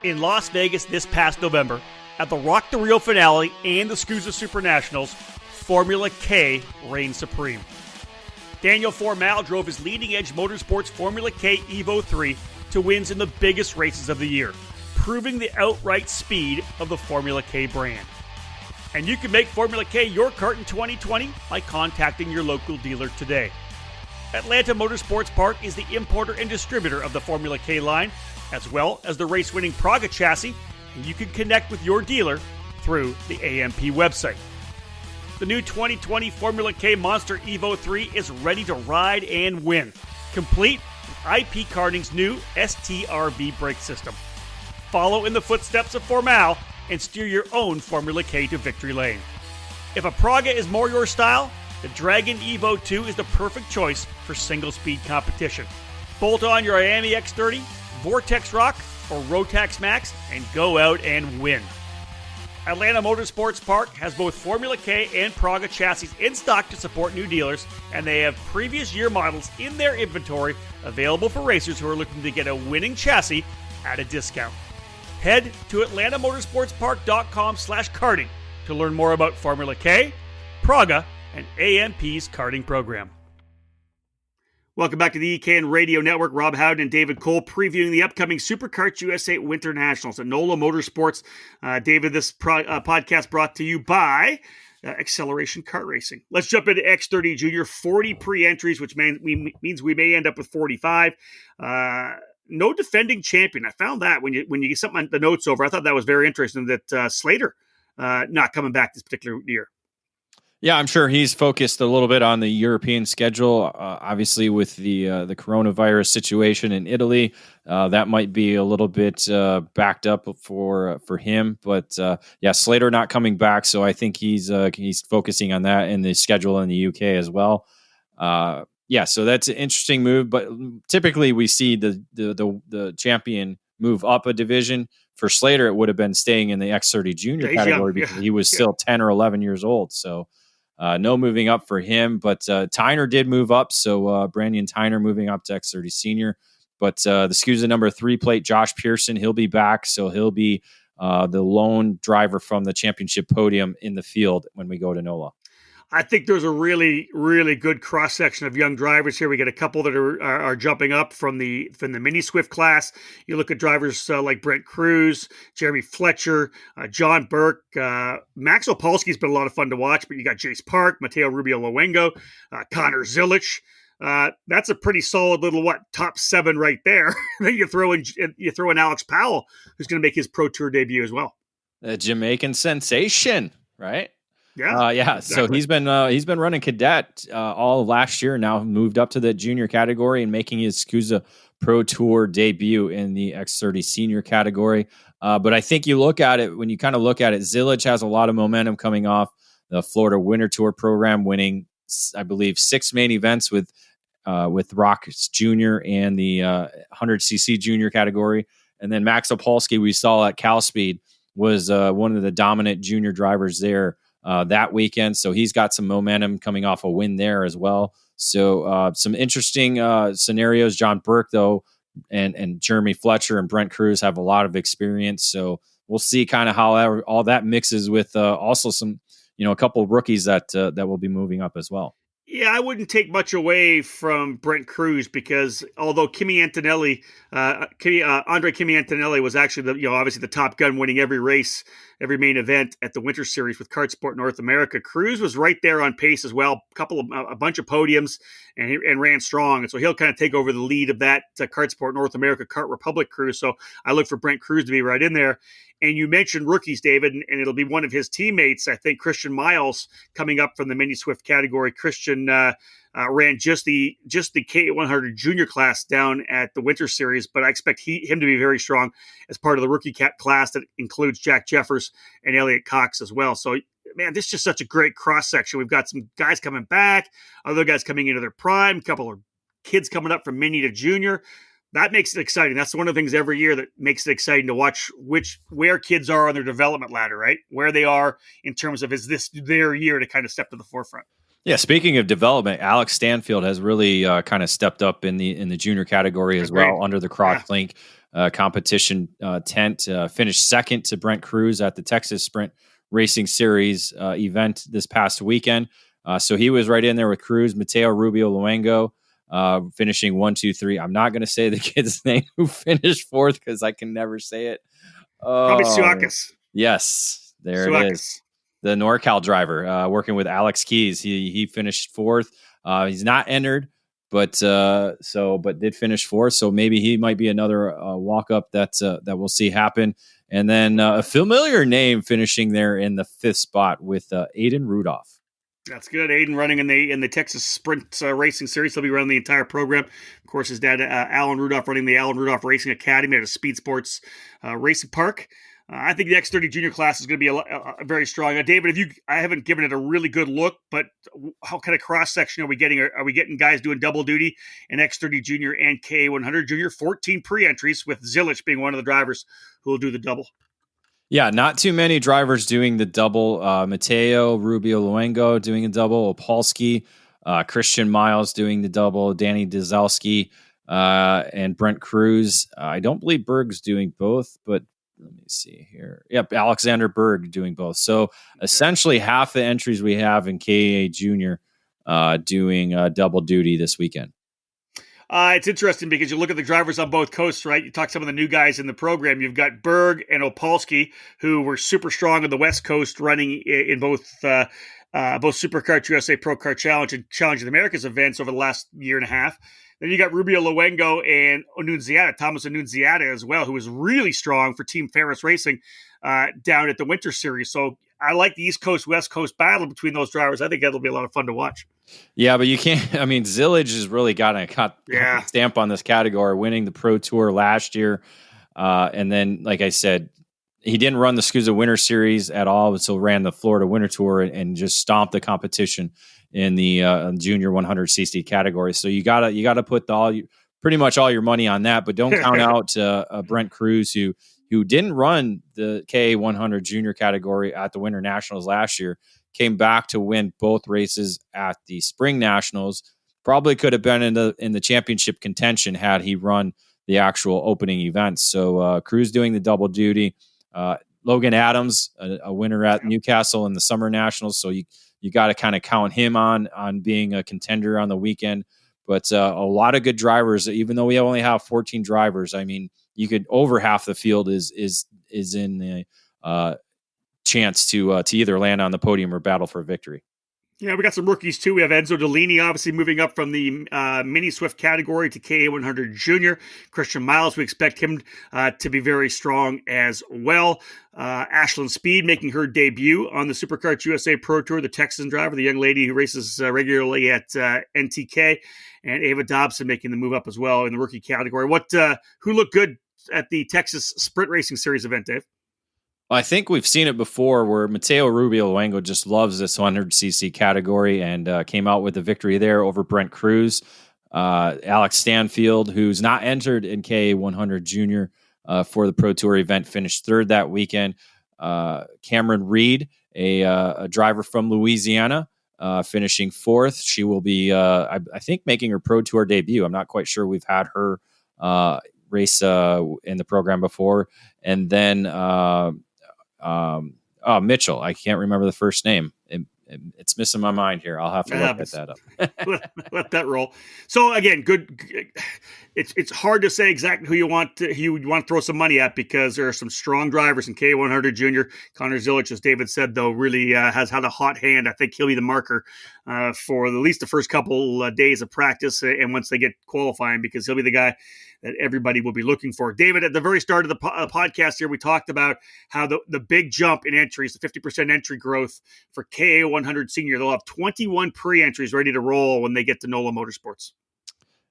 In Las Vegas this past November, at the Rock the Rio finale and the SKUSA Super Nationals, Formula K reigned supreme. Daniel Formal drove his leading-edge motorsports Formula K Evo 3 to wins in the biggest races of the year, proving the outright speed of the Formula K brand. And you can make Formula K your kart in 2020 by contacting your local dealer today. Atlanta Motorsports Park is the importer and distributor of the Formula K line, as well as the race-winning Praga chassis, and you can connect with your dealer through the AMP website. The new 2020 Formula K Monster Evo 3 is ready to ride and win, complete with IP Karting's new STRB brake system. Follow in the footsteps of Formal and steer your own Formula K to victory lane. If a Praga is more your style, the Dragon Evo 2 is the perfect choice for single-speed competition. Bolt on your IAME X30, Vortex Rock, or Rotax Max and go out and win. Atlanta Motorsports Park has both Formula K and Praga chassis in stock to support new dealers, and they have previous year models in their inventory available for racers who are looking to get a winning chassis at a discount. Head to atlantamotorsportspark.com/karting to learn more about Formula K, Praga, and AMP's karting program. Welcome back to the EKN Radio Network. Rob Howden and David Cole previewing the upcoming SuperKarts USA Winter Nationals at NOLA Motorsports. David, this podcast brought to you by Acceleration Kart Racing. Let's jump into X30 Junior. 40 pre-entries, which means we may end up with 45. No defending champion. I found that when you get something on the notes over, I thought that was very interesting that Slater not coming back this particular year. Yeah, I'm sure he's focused a little bit on the European schedule. Obviously, with the coronavirus situation in Italy, that might be a little bit backed up for him. But yeah, Slater not coming back, so I think he's focusing on that and the schedule in the UK as well. Yeah, so that's an interesting move. But typically, we see the champion move up a division. For Slater, it would have been staying in the X30 junior category because he was still 10 or 11 years old. So. No moving up for him, but Tyner did move up. So Brandon Tyner moving up to X30 senior. But the SKUSA number 3 plate, Josh Pearson, he'll be back. So he'll be the lone driver from the championship podium in the field when we go to NOLA. I think there's a really, really good cross section of young drivers here. We get a couple that are jumping up from the mini Swift class. You look at drivers like Brent Cruz, Jeremy Fletcher, John Burke, Max Opolski's been a lot of fun to watch. But you got Jace Park, Mateo Rubio Luengo, Connor Zilich. That's a pretty solid little top 7 right there. Then you throw in Alex Powell, who's going to make his Pro Tour debut as well. A Jamaican sensation, right? Yeah, yeah. Exactly. So he's been running cadet all of last year. Now moved up to the junior category and making his SKUSA Pro Tour debut in the X30 senior category. But I think you look at it when you kind of look at it. Zilich has a lot of momentum coming off the Florida Winter Tour program, winning I believe 6 main events with Rockets Junior and the 100cc junior category, and then Max Opolski we saw at Cal Speed was one of the dominant junior drivers there. That weekend. So he's got some momentum coming off a win there as well. So some interesting scenarios. John Burke, though, and Jeremy Fletcher and Brent Cruz have a lot of experience. So we'll see kind of how all that mixes with also some, a couple of rookies that will be moving up as well. Yeah, I wouldn't take much away from Brent Cruz because although Kimi Antonelli, Andre Kimi Antonelli was actually obviously the top gun, winning every race, every main event at the Winter Series with Kart Sport North America. Cruz was right there on pace as well, a bunch of podiums, and ran strong, and so he'll kind of take over the lead of that Kart Sport North America Kart Republic crew. So I look for Brent Cruz to be right in there. And you mentioned rookies, David, and it'll be one of his teammates, I think, Christian Miles, coming up from the mini Swift category. Christian ran just the K100 junior class down at the Winter Series, but I expect him to be very strong as part of the rookie class that includes Jack Jeffers and Elliot Cox as well. So, man, this is just such a great cross section. We've got some guys coming back, other guys coming into their prime, a couple of kids coming up from mini to junior. That makes it exciting. That's one of the things every year that makes it exciting to watch where kids are on their development ladder, right? Where they are in terms of, is this their year to kind of step to the forefront? Yeah. Speaking of development, Alex Stanfield has really kind of stepped up in the junior category as well under the Crosslink competition tent. Finished second to Brent Cruz at the Texas Sprint Racing Series event this past weekend. So he was right in there with Cruz, Mateo Rubio Luengo. Finishing 1, 2, 3. I'm not going to say the kid's name who finished 4th because I can never say it. Probably Suakis. Yes, there it is. The NorCal driver working with Alex Keys. He finished 4th. He's not entered, but did finish 4th. So maybe he might be another walk up that we'll see happen. And then a familiar name finishing there in the 5th spot with Aiden Rudolph. That's good. Aiden running in the Texas Sprint Racing Series. He'll be running the entire program. Of course, his dad, Alan Rudolph, running the Alan Rudolph Racing Academy at a Speed Sports Racing Park. I think the X30 junior class is going to be a very strong. David, I haven't given it a really good look, but how kind of cross section are we getting? Are we getting guys doing double duty in X30 junior and K100 junior? 14 pre-entries with Zilich being one of the drivers who will do the double. Yeah, not too many drivers doing the double. Mateo Rubio Luengo doing a double. Opolski, Christian Miles doing the double. Danny Dazalski, and Brent Cruz. I don't believe Berg's doing both, but let me see here. Yep, Alexander Berg doing both. So essentially half the entries we have in KA Junior doing double duty this weekend. It's interesting because you look at the drivers on both coasts, right? You talk some of the new guys in the program. You've got Berg and Opolski, who were super strong on the West Coast, running in both both Superkart USA Pro Kart Challenge and Challenge of the Americas events over the last year and a half. Then you got Rubio Luengo and Thomas Annunziata as well, who was really strong for Team Ferris Racing down at the Winter Series. So I like the East Coast, West Coast battle between those drivers. I think that'll be a lot of fun to watch. Yeah, but you can't. I mean, Zillage has really got a stamp on this category, winning the Pro Tour last year. And then, like I said, he didn't run the SKUSA Winter Series at all, so ran the Florida Winter Tour and just stomped the competition in the junior 100cc category. So you gotta put pretty much all your money on that, but don't count out Brent Cruz, who didn't run the KA100 junior category at the Winter Nationals last year, came back to win both races at the Spring Nationals. Probably could have been in the championship contention had he run the actual opening events. So Cruz doing the double duty. Logan Adams, a winner at Newcastle in the Summer Nationals. So you got to kind of count him on being a contender on the weekend. But a lot of good drivers, even though we only have 14 drivers. I mean, you could over half the field is in the chance to either land on the podium or battle for victory. Yeah, we got some rookies too. We have Enzo Delaney, obviously moving up from the mini Swift category to KA100 Junior. Christian Miles, we expect him to be very strong as well. Ashlyn Speed making her debut on the Superkart USA Pro Tour, the Texan driver, the young lady who races regularly at NTK, and Ava Dobson making the move up as well in the rookie category. Who looked good at the Texas Sprint Racing Series event, Dave? I think we've seen it before where Mateo Rubio Luengo just loves this 100cc category and came out with a victory there over Brent Cruz. Alex Stanfield, who's not entered in KA100 Junior for the Pro Tour event, finished third that weekend. Cameron Reed, a driver from Louisiana, finishing fourth. She will be, I think, making her Pro Tour debut. I'm not quite sure we've had her race in the program before. And then Mitchell. I can't remember the first name. It's missing my mind here. I'll have to look at that up. let that roll. So again, good. It's hard to say exactly who you want to throw some money at because there are some strong drivers in K100 Junior. Connor Zillage, as David said, though, really has had a hot hand. I think he'll be the marker for at least the first couple days of practice, and once they get qualifying, because he'll be the guy that everybody will be looking for. David, at the very start of the podcast here, we talked about how the big jump in entries, the 50% entry growth for KA100 Senior. They'll have 21 pre-entries ready to roll when they get to NOLA Motorsports.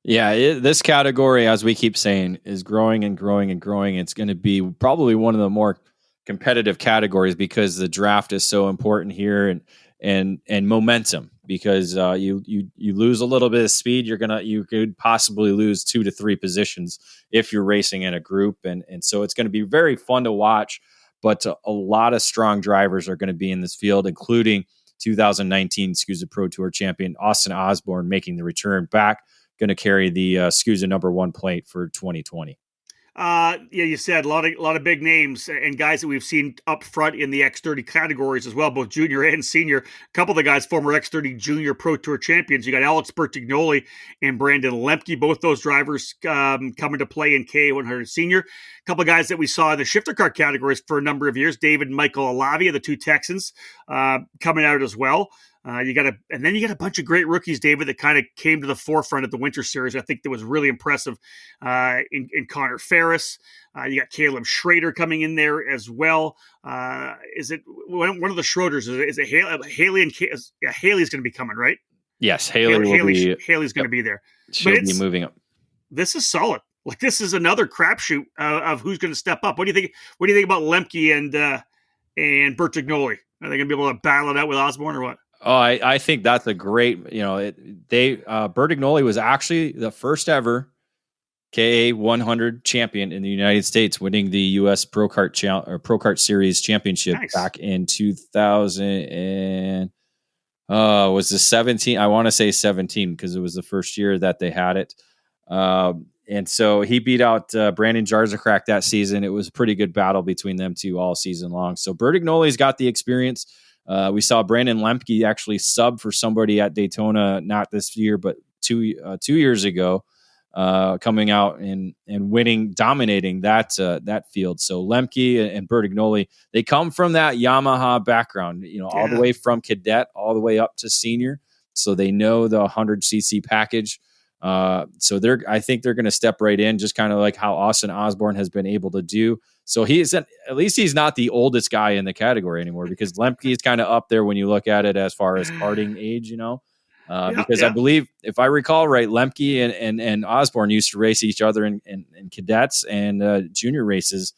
Yeah, this category, as we keep saying, is growing and growing and growing. It's going to be probably one of the more competitive categories because the draft is so important here and momentum. Because you lose a little bit of speed, you could possibly lose 2 to 3 positions if you're racing in a group, and so it's going to be very fun to watch. But a lot of strong drivers are going to be in this field, including 2019 SKUSA Pro Tour champion Austin Osborne making the return back, going to carry the SKUSA number 1 plate for 2020. Yeah, you said a lot of big names and guys that we've seen up front in the X30 categories as well, both junior and senior. A couple of the guys, former X30 Junior Pro Tour champions. You got Alex Bertignoli and Brandon Lemke, both those drivers coming to play in K100 Senior. A couple of guys that we saw in the shifter car categories for a number of years, David and Michael Alavia, the two Texans, coming out as well. You got a bunch of great rookies, David, that kind of came to the forefront at the Winter Series. I think that was really impressive in Connor Ferris. You got Caleb Schrader coming in there as well. Is it one of the Schroders? Is it Haley and Haley's going to be coming, right? Yes, Haley's going to be there. She'll be moving up. This is solid. Like, this is another crapshoot of who's going to step up. What do you think? What do you think about Lemke and Bertignoli? Are they going to be able to battle it out with Osborne or what? Oh, I think that's a great, Bertignoli was actually the first ever KA100 champion in the United States, winning the U.S. Pro Kart Series championship back in 2000 and was the 17? I want to say 17 because it was the first year that they had it. And so he beat out Brandon Jarzakrak that season. It was a pretty good battle between them two all season long. So Bertignoli's got the experience. We saw Brandon Lemke actually sub for somebody at Daytona, not this year, but two years ago. coming out and winning, dominating that field. So Lemke and Bertignolli, they come from that Yamaha background, all the way from cadet all the way up to senior. So they know the 100cc package. So I think they're going to step right in, just kind of like how Austin Osborne has been able to do. So at least he's not the oldest guy in the category anymore, because Lemke is kind of up there when you look at it as far as karting age, because I believe, if I recall right, Lemke and Osborne used to race each other in cadets and junior races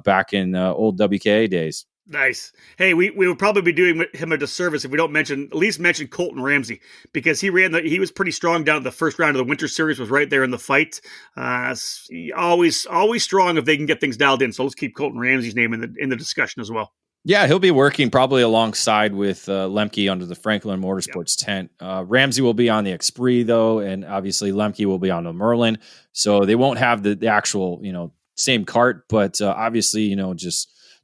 back in old WKA days. Nice. Hey, we would probably be doing him a disservice if we don't at least mention Colton Ramsey, because he was pretty strong down the first round of the Winter Series, was right there in the fight. Always strong if they can get things dialed in. So let's keep Colton Ramsey's name in the discussion as well. Yeah, he'll be working probably alongside with Lemke under the Franklin Motorsports tent. Ramsey will be on the Xpree though, and obviously Lemke will be on the Merlin. So they won't have the actual same kart, but obviously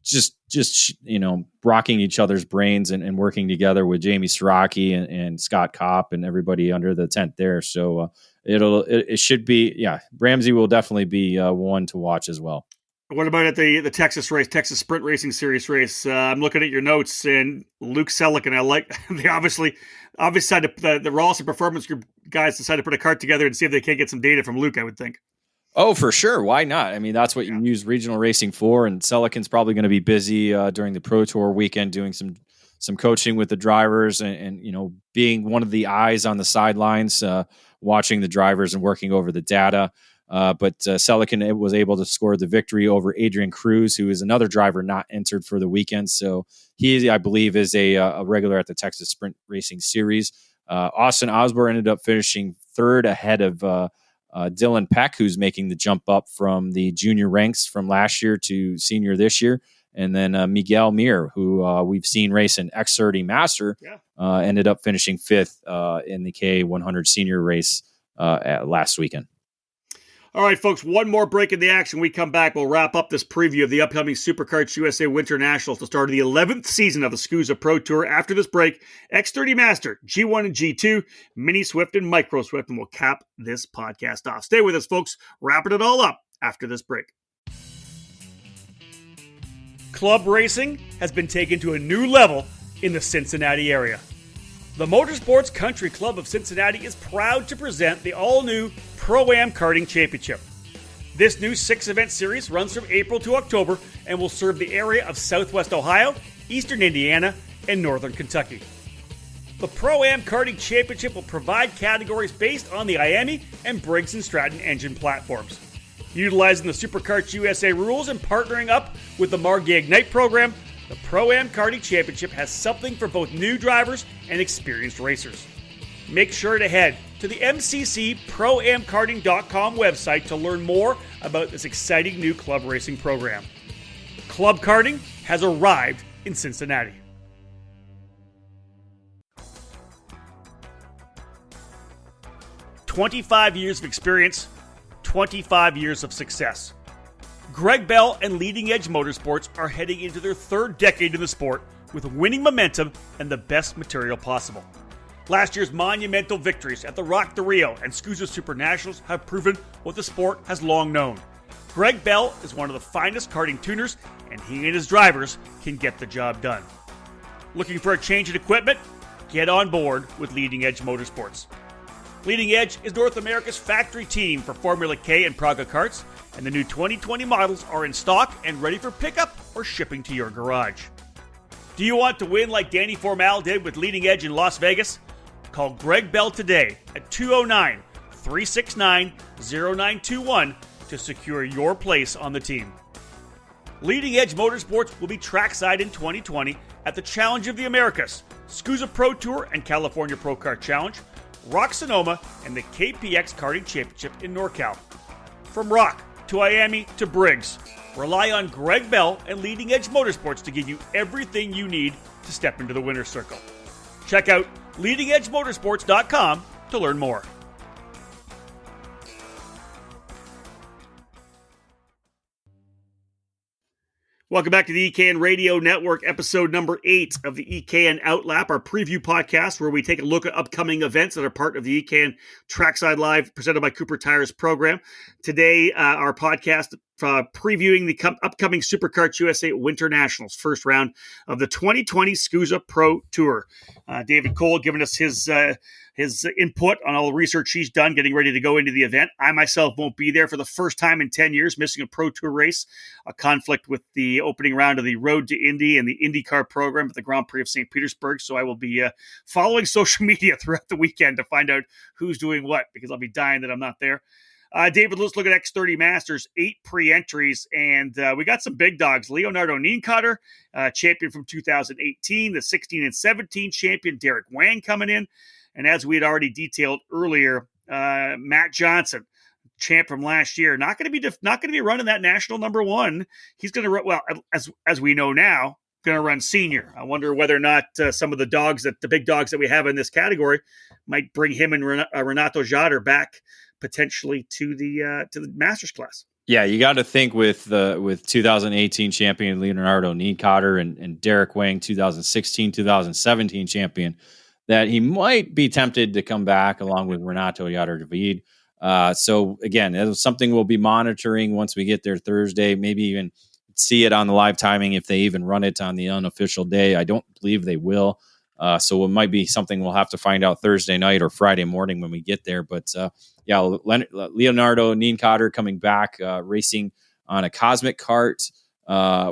just rocking each other's brains and working together with Jamie Siraki and Scott Kopp and everybody under the tent there. So it should be, Ramsey will definitely be one to watch as well. What about at the Texas Sprint Racing Series race? I'm looking at your notes, and Luke Selleck, and I like they obviously decided the Rawlson Performance Group guys decided to put a cart together and see if they can't get some data from Luke, I would think. Oh, for sure. Why not? I mean, that's what you use regional racing for. And Selikin's probably going to be busy during the Pro Tour weekend doing some coaching with the drivers and being one of the eyes on the sidelines, watching the drivers and working over the data. But Selikin was able to score the victory over Adrian Cruz, who is another driver not entered for the weekend. So he, I believe, is a regular at the Texas Sprint Racing Series. Austin Osborne ended up finishing third ahead of Dylan Peck, who's making the jump up from the junior ranks from last year to senior this year. And then Miguel Mir, who we've seen race in X30 Master, ended up finishing fifth in the K100 senior race last weekend. All right, folks, one more break in the action. We come back, we'll wrap up this preview of the upcoming SuperKarts USA WinterNationals, the start of the 11th season of the SKUSA Pro Tour. After this break, X30 Master, G1 and G2, Mini Swift and Micro Swift, and we'll cap this podcast off. Stay with us, folks. Wrapping it all up after this break. Club racing has been taken to a new level in the Cincinnati area. The Motorsports Country Club of Cincinnati is proud to present the all-new Pro-Am Karting Championship. This new 6-event series runs from April to October and will serve the area of Southwest Ohio, Eastern Indiana, and Northern Kentucky. The Pro-Am Karting Championship will provide categories based on the IAME and Briggs & Stratton engine platforms. Utilizing the SuperKarts USA rules and partnering up with the Margay Ignite program, the Pro-Am Karting Championship has something for both new drivers and experienced racers. Make sure to head to the MCCProAmKarting.com website to learn more about this exciting new club racing program. Club karting has arrived in Cincinnati. "25 years of experience, 25 years of success." Greg Bell and Leading Edge Motorsports are heading into their third decade in the sport with winning momentum and the best material possible. Last year's monumental victories at the Rock the Rio and SKUSA Super Nationals have proven what the sport has long known. Greg Bell is one of the finest karting tuners, and he and his drivers can get the job done. Looking for a change in equipment? Get on board with Leading Edge Motorsports. Leading Edge is North America's factory team for Formula K and Praga karts, and the new 2020 models are in stock and ready for pickup or shipping to your garage. Do you want to win like Danny Formal did with Leading Edge in Las Vegas? Call Greg Bell today at 209-369-0921 to secure your place on the team. Leading Edge Motorsports will be trackside in 2020 at the Challenge of the Americas, SKUSA Pro Tour and California Pro Kart Challenge, Rock Sonoma, and the KPX Karting Championship in NorCal. From Rock to IAME to Briggs, rely on Greg Bell and Leading Edge Motorsports to give you everything you need to step into the winner's circle. Check out leadingedgemotorsports.com to learn more. Welcome back to the EKN Radio Network, episode number 8 of the EKN OutLap, our preview podcast where we take a look at upcoming events that are part of the EKN Trackside Live presented by Cooper Tires program. Today, our podcast previewing the upcoming SuperKarts USA WinterNationals, first round of the 2020 SKUSA Pro Tour. David Cole giving us his input on all the research he's done getting ready to go into the event. I myself won't be there for the first time in 10 years, missing a Pro Tour race, a conflict with the opening round of the Road to Indy and the IndyCar program at the Grand Prix of St. Petersburg. So I will be following social media throughout the weekend to find out who's doing what, because I'll be dying that I'm not there. David, let's look at X30 Masters, 8 pre-entries, and we got some big dogs. Leonardo Nienkotter, champion from 2018, the 16 and 17 champion, Derek Wang coming in. And as we had already detailed earlier, Matt Johnson, champ from last year, not going to be running that national number one. He's going to run, well, as we know now, going to run senior. I wonder whether or not some of the big dogs that we have in this category might bring him and Renato Jader back potentially to the Masters class. Yeah, you got to think with 2018 champion Leonardo Nienkotter and Derek Wang, 2016, 2017 champion, that he might be tempted to come back along with Renato Jader. So again, it's something we'll be monitoring once we get there Thursday, maybe even see it on the live timing if they even run it on the unofficial day. I don't believe they will. So it might be something we'll have to find out Thursday night or Friday morning when we get there. But Leonardo Nienkotter coming back, racing on a Cosmic kart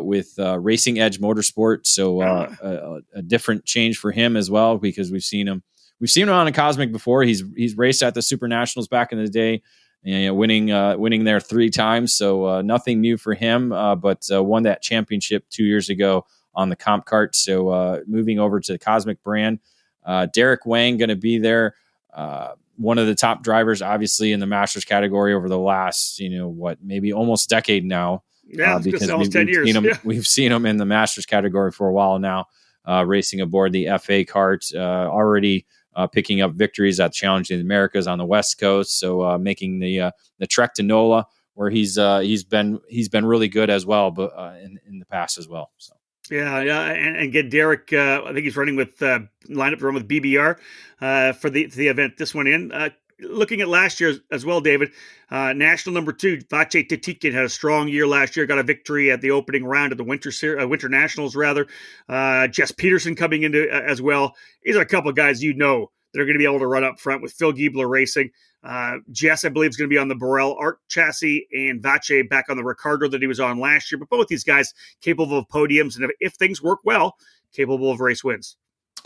with Racing Edge Motorsport. So a different change for him as well, because we've seen him on a Cosmic before. He's raced at the Super Nationals back in the day, winning there 3 times. So nothing new for him, but won that championship 2 years ago on the comp kart. So moving over to the Cosmic brand, Derek Wang going to be there. One of the top drivers, obviously, in the Masters category over the last, maybe almost decade now. Yeah, because almost 10 years. We've seen him in the Masters category for a while now, racing aboard the FA kart, already picking up victories at Challenge of the Americas on the West Coast. So making the trek to NOLA, where he's been really good as well, but in the past as well. So. Yeah, and get Derek. I think he's running with lineup to run with BBR for the event. This one in. Looking at last year as well, David, national number 2, Vache Titikin had a strong year last year, got a victory at the opening round of the WinterNationals, rather. Jess Peterson coming into as well. These are a couple of guys that are going to be able to run up front with Phil Giebler racing. Jess, I believe, is going to be on the Borel Art chassis, and Vache back on the Ricardo that he was on last year. But both these guys capable of podiums, and if things work well, capable of race wins.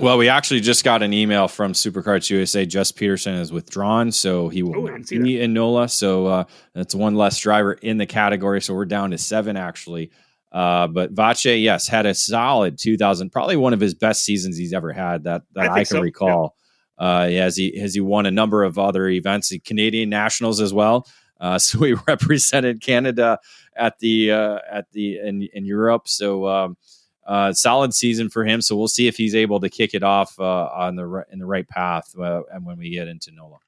Well, we actually just got an email from SuperKarts USA. Jess Peterson is withdrawn, so he will not be in NOLA. So that's one less driver in the category. So we're down to 7, actually. But Vache, yes, had a solid 2000, probably one of his best seasons he's ever had that I can recall. Yeah. Has he won a number of other events, the Canadian Nationals as well. So we represented Canada in Europe. So solid season for him. So we'll see if he's able to kick it off in the right path and when we get into NOLA.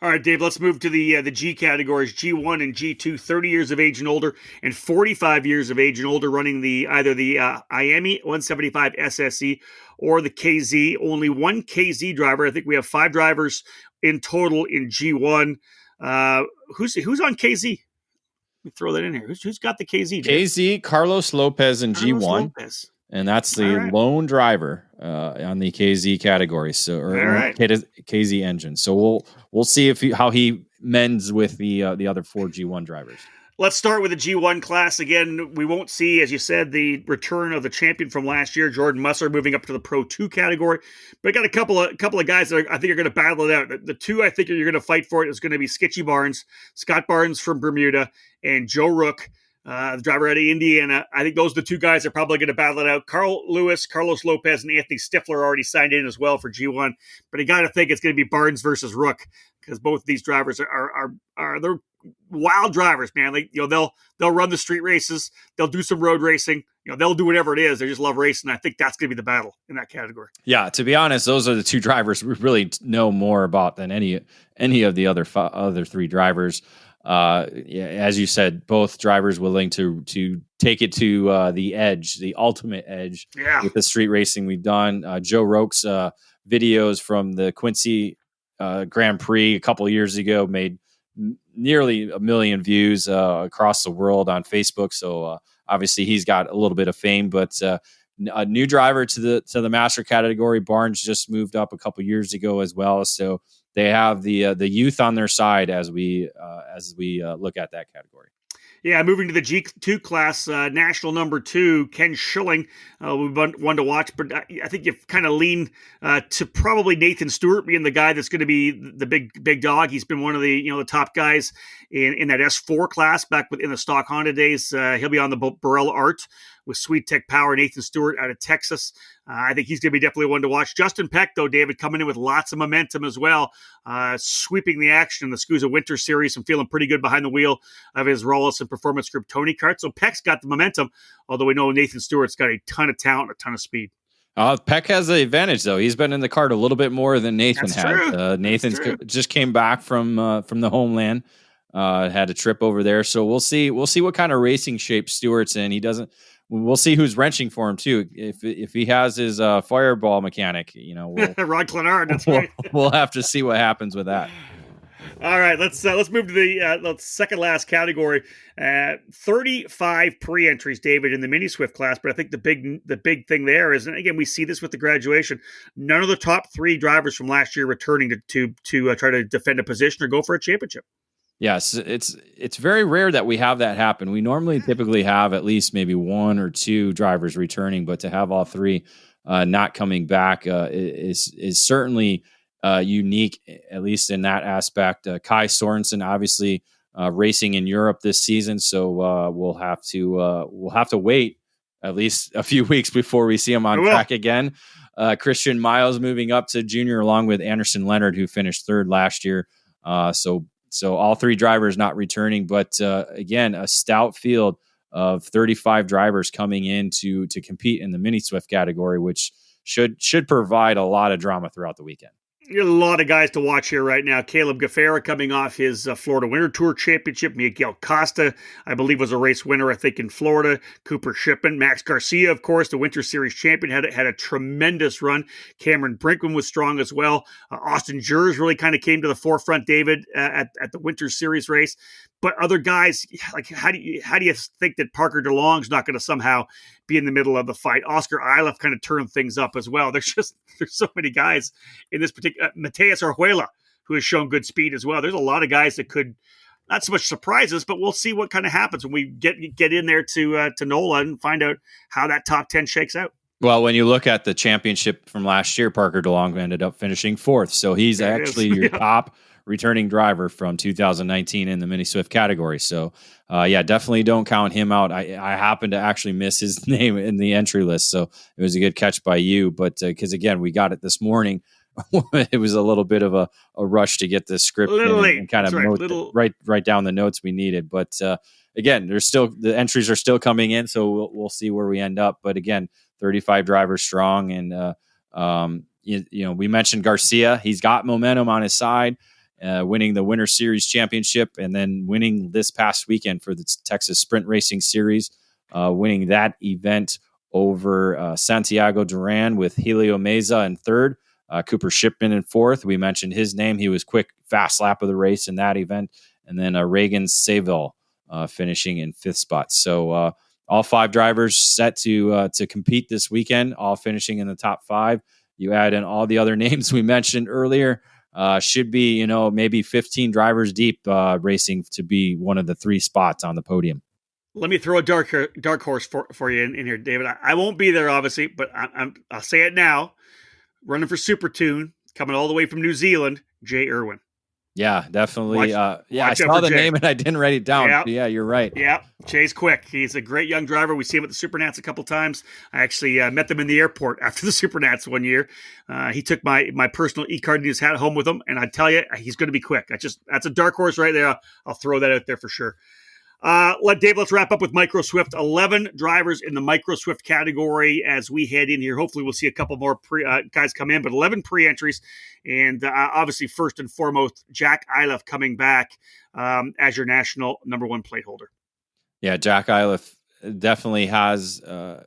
All right, Dave, let's move to the G categories, G1 and G2, 30 years of age and older, and 45 years of age and older, running either the IAME 175 SSE or the KZ. Only one KZ driver. I think we have 5 drivers in total in G1. Who's on KZ? Let me throw that in here. Who's got the KZ? Dave? KZ, Carlos Lopez in G1. Lopez. And that's the lone driver on the KZ category, KZ engine. So we'll see how he mends with the other 4 G1 drivers. Let's start with the G1 class. Again, we won't see, as you said, the return of the champion from last year, Jordan Musser, moving up to the Pro 2 category. But I got a couple of guys that I think are going to battle it out. The 2 I think you're going to fight for it is going to be Skitchy Barnes, Scott Barnes from Bermuda, and Joe Rook, the driver out of Indiana. I think those are the 2 guys that are probably going to battle it out. Carl Lewis, Carlos Lopez, and Anthony Stifler already signed in as well for G1. But you got to think it's going to be Barnes versus Rook, because both of these drivers are they're wild drivers, man. They'll run the street races, they'll do some road racing, they'll do whatever it is. They just love racing. I think that's going to be the battle in that category. Yeah, to be honest, those are the 2 drivers we really know more about than any of the other 3 drivers. as you said, both drivers willing to take it to the edge, the ultimate edge, with the street racing we've done. Joe Roke's videos from the Quincy Grand Prix a couple of years ago made nearly 1 million views across the world on Facebook. So obviously he's got a little bit of fame, but a new driver to the master category. Barnes just moved up a couple years ago as well. So they have the youth on their side as we look at that category. Yeah, moving to the G2 class, national number 2, Ken Schilling, one to watch, but I think you've kind of lean to probably Nathan Stewart being the guy that's going to be the big dog. He's been one of the top guys in that S4 class back in the stock Honda days. He'll be on the Borel Art with Sweet Tech Power. Nathan Stewart out of Texas. I think he's going to be definitely one to watch. Justin Peck, though, David, coming in with lots of momentum as well, sweeping the action in the SKUSA Winter Series and feeling pretty good behind the wheel of his Rollis and Performance Group Tony kart. So Peck's got the momentum, although we know Nathan Stewart's got a ton of talent, a ton of speed. Peck has the advantage, though. He's been in the kart a little bit more than Nathan has. Nathan's just came back from the homeland, had a trip over there. So we'll see what kind of racing shape Stewart's in. We'll see who's wrenching for him too. If he has his fireball mechanic, Rod Clenard. That's right. We'll have to see what happens with that. All right, let's move to the second last category. 35 pre-entries, David, in the mini Swift class. But I think the big thing there is, and again, we see this with the graduation. None of the top 3 drivers from last year returning to try to defend a position or go for a championship. Yes, it's very rare that we have that happen. We normally typically have at least maybe 1 or 2 drivers returning, but to have all 3 not coming back is certainly unique, at least in that aspect. Kai Sorensen, obviously racing in Europe this season, so we'll have to wait at least a few weeks before we see him on track again. Christian Miles moving up to junior along with Anderson Leonard, who finished 3rd last year. So all 3 drivers not returning, but again, a stout field of 35 drivers coming in to compete in the mini Swift category, which should provide a lot of drama throughout the weekend. A lot of guys to watch here right now. Caleb Gaffera coming off his Florida Winter Tour Championship. Miguel Costa, I believe, was a race winner, I think, in Florida. Cooper Shipman. Max Garcia, of course, the Winter Series champion, had a tremendous run. Cameron Brinkman was strong as well. Austin Jers really kind of came to the forefront, David, at the Winter Series race. But other guys, like how do you think that Parker DeLong's not going to somehow be in the middle of the fight? Oscar Ilef kind of turned things up as well. There's so many guys in this particular. Mateus Orjuela, who has shown good speed as well. There's a lot of guys that could not so much surprise us, but we'll see what kind of happens when we get in there to NOLA and find out how that top 10 shakes out. Well, when you look at the championship from last year, Parker DeLong ended up finishing 4th. So he's actually your top returning driver from 2019 in the mini Swift category. So definitely don't count him out. I happened to actually miss his name in the entry list. So it was a good catch by you. But because again, we got it this morning. It was a little bit of a rush to get the script and kind of write down the notes we needed. But again, the entries are still coming in. So we'll see where we end up. But again, 35 drivers strong. And, we mentioned Garcia. He's got momentum on his side. Winning the Winter Series championship and then winning this past weekend for the Texas Sprint Racing Series, winning that event over Santiago Duran with Helio Meza in 3rd, Cooper Shipman in 4th. We mentioned his name. He was quick, fast lap of the race in that event. And then Reagan Seville finishing in 5th spot. So all 5 drivers set to compete this weekend, all finishing in the top 5. You add in all the other names we mentioned earlier. Should be, maybe 15 drivers deep racing to be one of the 3 spots on the podium. Let me throw a dark horse for you in here, David. I won't be there, obviously, but I'll say it now. Running for Super Tune, coming all the way from New Zealand, Jay Irwin. Yeah, definitely. I saw the name and I didn't write it down. Yep. Yeah, you're right. Yeah, Jay's quick. He's a great young driver. We see him at the Supernats a couple times. I actually met them in the airport after the Supernats one year. He took my personal e-Cardinals hat home with him, and I tell you, he's going to be quick. That's a dark horse right there. I'll throw that out there for sure. Let's wrap up with Micro Swift. 11 drivers in the Micro Swift category as we head in here. Hopefully we'll see a couple more guys come in, but 11 pre-entries. And obviously, first and foremost, Jack Iliff coming back as your national number one plate holder. Yeah, Jack Iliff definitely has the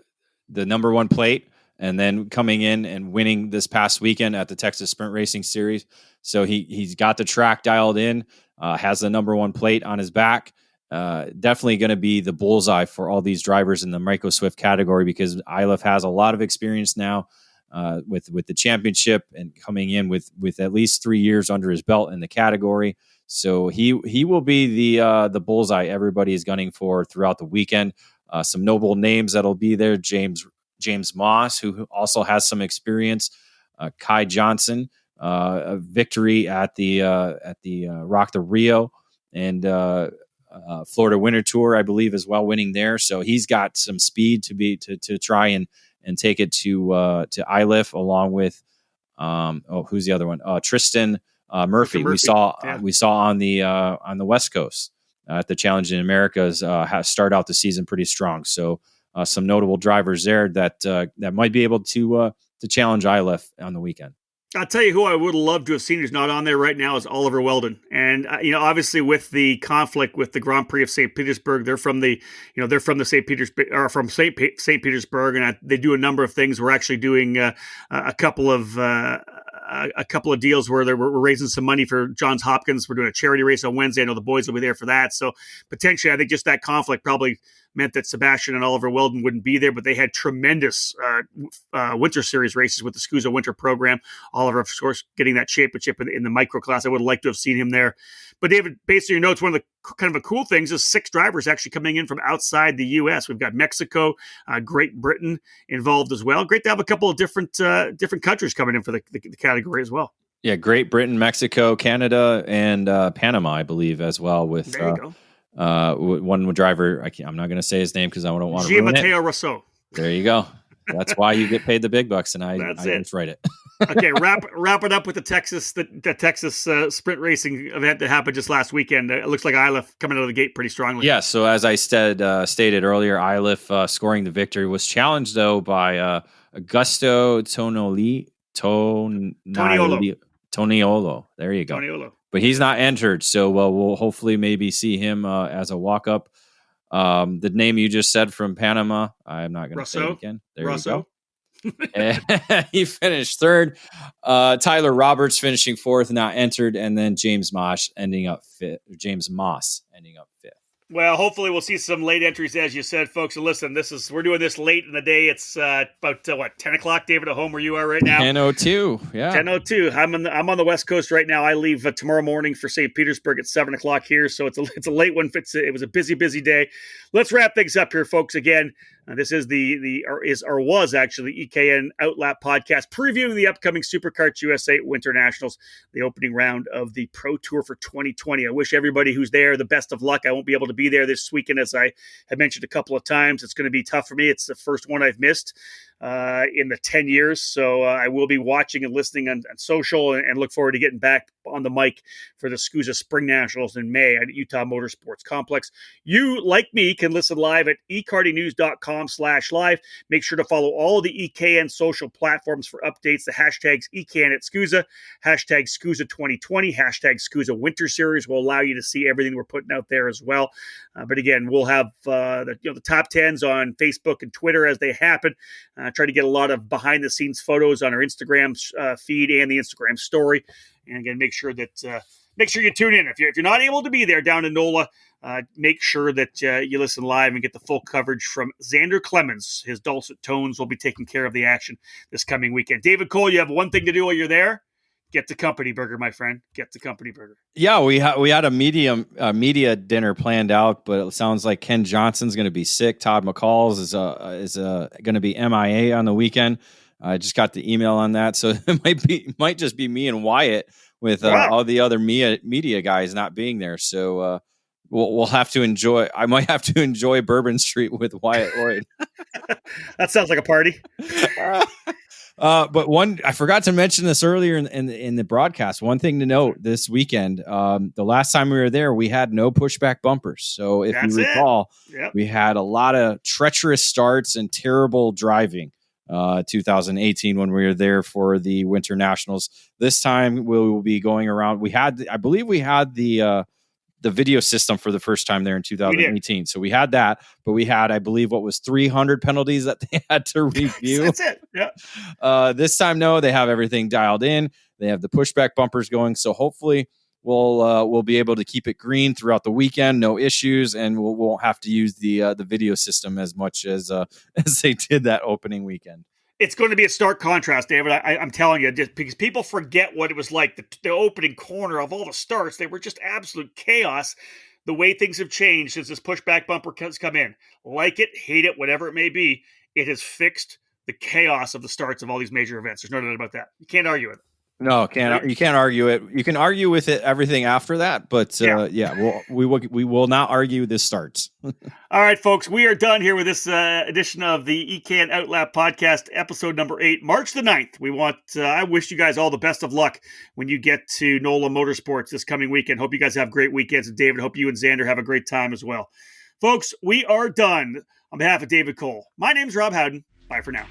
number one plate, and then coming in and winning this past weekend at the Texas Sprint Racing Series. So he's got the track dialed in, has the number one plate on his back. Definitely going to be the bullseye for all these drivers in the Micro Swift category, because Iliff has a lot of experience now with the championship and coming in with at least 3 years under his belt in the category. So he will be the bullseye everybody is gunning for throughout the weekend. Some notable names that'll be there: James Moss, who also has some experience; Kai Johnson, a victory at the Rock the Rio, and Florida Winter Tour, I believe, as well, winning there. So he's got some speed to try and take it to Iliff, along with who's the other one? Tristan Murphy. We saw on the West Coast at the Challenge in Americas start out the season pretty strong. So some notable drivers there that might be able to challenge Iliff on the weekend. I'll tell you who I would love to have seen who's not on there right now is Oliver Weldon. And, obviously with the conflict with the Grand Prix of St. Petersburg, they're from the St. Petersburg, or from St. Petersburg, and they do a number of things. We're actually doing a couple of deals where we're raising some money for Johns Hopkins. We're doing a charity race on Wednesday. I know the boys will be there for that. So potentially, I think just that conflict probably meant that Sebastian and Oliver Weldon wouldn't be there, but they had tremendous Winter Series races with the SKUSA Winter program. Oliver, of course, getting that championship in the micro class. I would have liked to have seen him there. But David, based on your notes, one of the kind of a cool things is 6 drivers actually coming in from outside the U.S. We've got Mexico, Great Britain involved as well. Great to have a couple of different countries coming in for the category as well. Yeah, Great Britain, Mexico, Canada, and Panama, I believe, as well. With there you go. One driver, I'm not going to say his name because I don't want to ruin it. Mateo Rousseau. There you go. That's why you get paid the big bucks, and I just write it. Okay, wrap it up with the Texas sprint racing event that happened just last weekend. It looks like Iliff coming out of the gate pretty strongly. Yeah, so as I stated earlier, Iliff scoring the victory was challenged though by Augusto Toniolo. There you go. Toniolo. But he's not entered, so we'll hopefully maybe see him as a walk-up. The name you just said from Panama, I'm not going to say it again. There you go. He finished third. Tyler Roberts finishing fourth, not entered, and then James Moss ending up fifth. Well, hopefully we'll see some late entries, as you said, folks. And listen, we're doing this late in the day. It's about 10 o'clock, David, at home where you are right now. 10:02. Yeah, 10:02. I'm on the West Coast right now. I leave tomorrow morning for St. Petersburg at 7 o'clock here, so it's a late one. It was a busy day. Let's wrap things up here, folks. Again, this is was actually EKN OutLap podcast previewing the upcoming SuperKarts USA WinterNationals, the opening round of the Pro Tour for 2020. I wish everybody who's there the best of luck. I won't be able to be there this weekend, as I have mentioned a couple of times. It's going to be tough for me. It's the first one I've missed in the 10 years. So I will be watching and listening on social and look forward to getting back on the mic for the SKUSA Spring Nationals in May at Utah Motorsports Complex. You, like me, can listen live at ekartingnews.com/live. Make sure to follow all the EKN social platforms for updates. The hashtags EKN at SKUSA, hashtag SKUSA 2020, hashtag SKUSA Winter Series will allow you to see everything we're putting out there as well. But again, we'll have the top 10s on Facebook and Twitter as they happen. Try to get a lot of behind-the-scenes photos on our Instagram feed and the Instagram story. And again, make sure you tune in. If you're not able to be there down in NOLA, make sure that you listen live and get the full coverage from Xander Clemens. His dulcet tones will be taking care of the action this coming weekend. David Cole, you have one thing to do while you're there. Get the company burger, my friend. Get the company burger. Yeah, we had a media dinner planned out, but it sounds like Ken Johnson's going to be sick. Todd McCalls is going to be MIA on the weekend. I just got the email on that, so it might just be me and Wyatt with all the other media guys not being there. So we'll have to enjoy. I might have to enjoy Bourbon Street with Wyatt Lloyd. That sounds like a party. But I forgot to mention this earlier in the broadcast. One thing to note this weekend, the last time we were there, we had no pushback bumpers. So if you recall, we had a lot of treacherous starts and terrible driving. 2018 when we were there for the WinterNationals. This time we will be going around. I believe we had the video system for the first time there in 2018. So we had that, but we had, I believe, what was 300 penalties that they had to review. That's it. Yeah. This time, no, they have everything dialed in. They have the pushback bumpers going. So hopefully we'll be able to keep it green throughout the weekend, no issues, and we won't have to use the video system as much as they did that opening weekend. It's going to be a stark contrast, David. I'm telling you, just because people forget what it was like. The opening corner of all the starts, they were just absolute chaos. The way things have changed since this pushback bumper has come in. Like it, hate it, whatever it may be, it has fixed the chaos of the starts of all these major events. There's no doubt about that. You can't argue with it. No, you can't argue it. You can argue with it everything after that, but we will not argue this starts. All right, folks, we are done here with this edition of the EKN OutLap podcast, episode number 8, March the 9th. I wish you guys all the best of luck when you get to NOLA Motorsports this coming weekend. Hope you guys have great weekends, and David, hope you and Xander have a great time as well. Folks, we are done. On behalf of David Cole, my name's Rob Howden. Bye for now.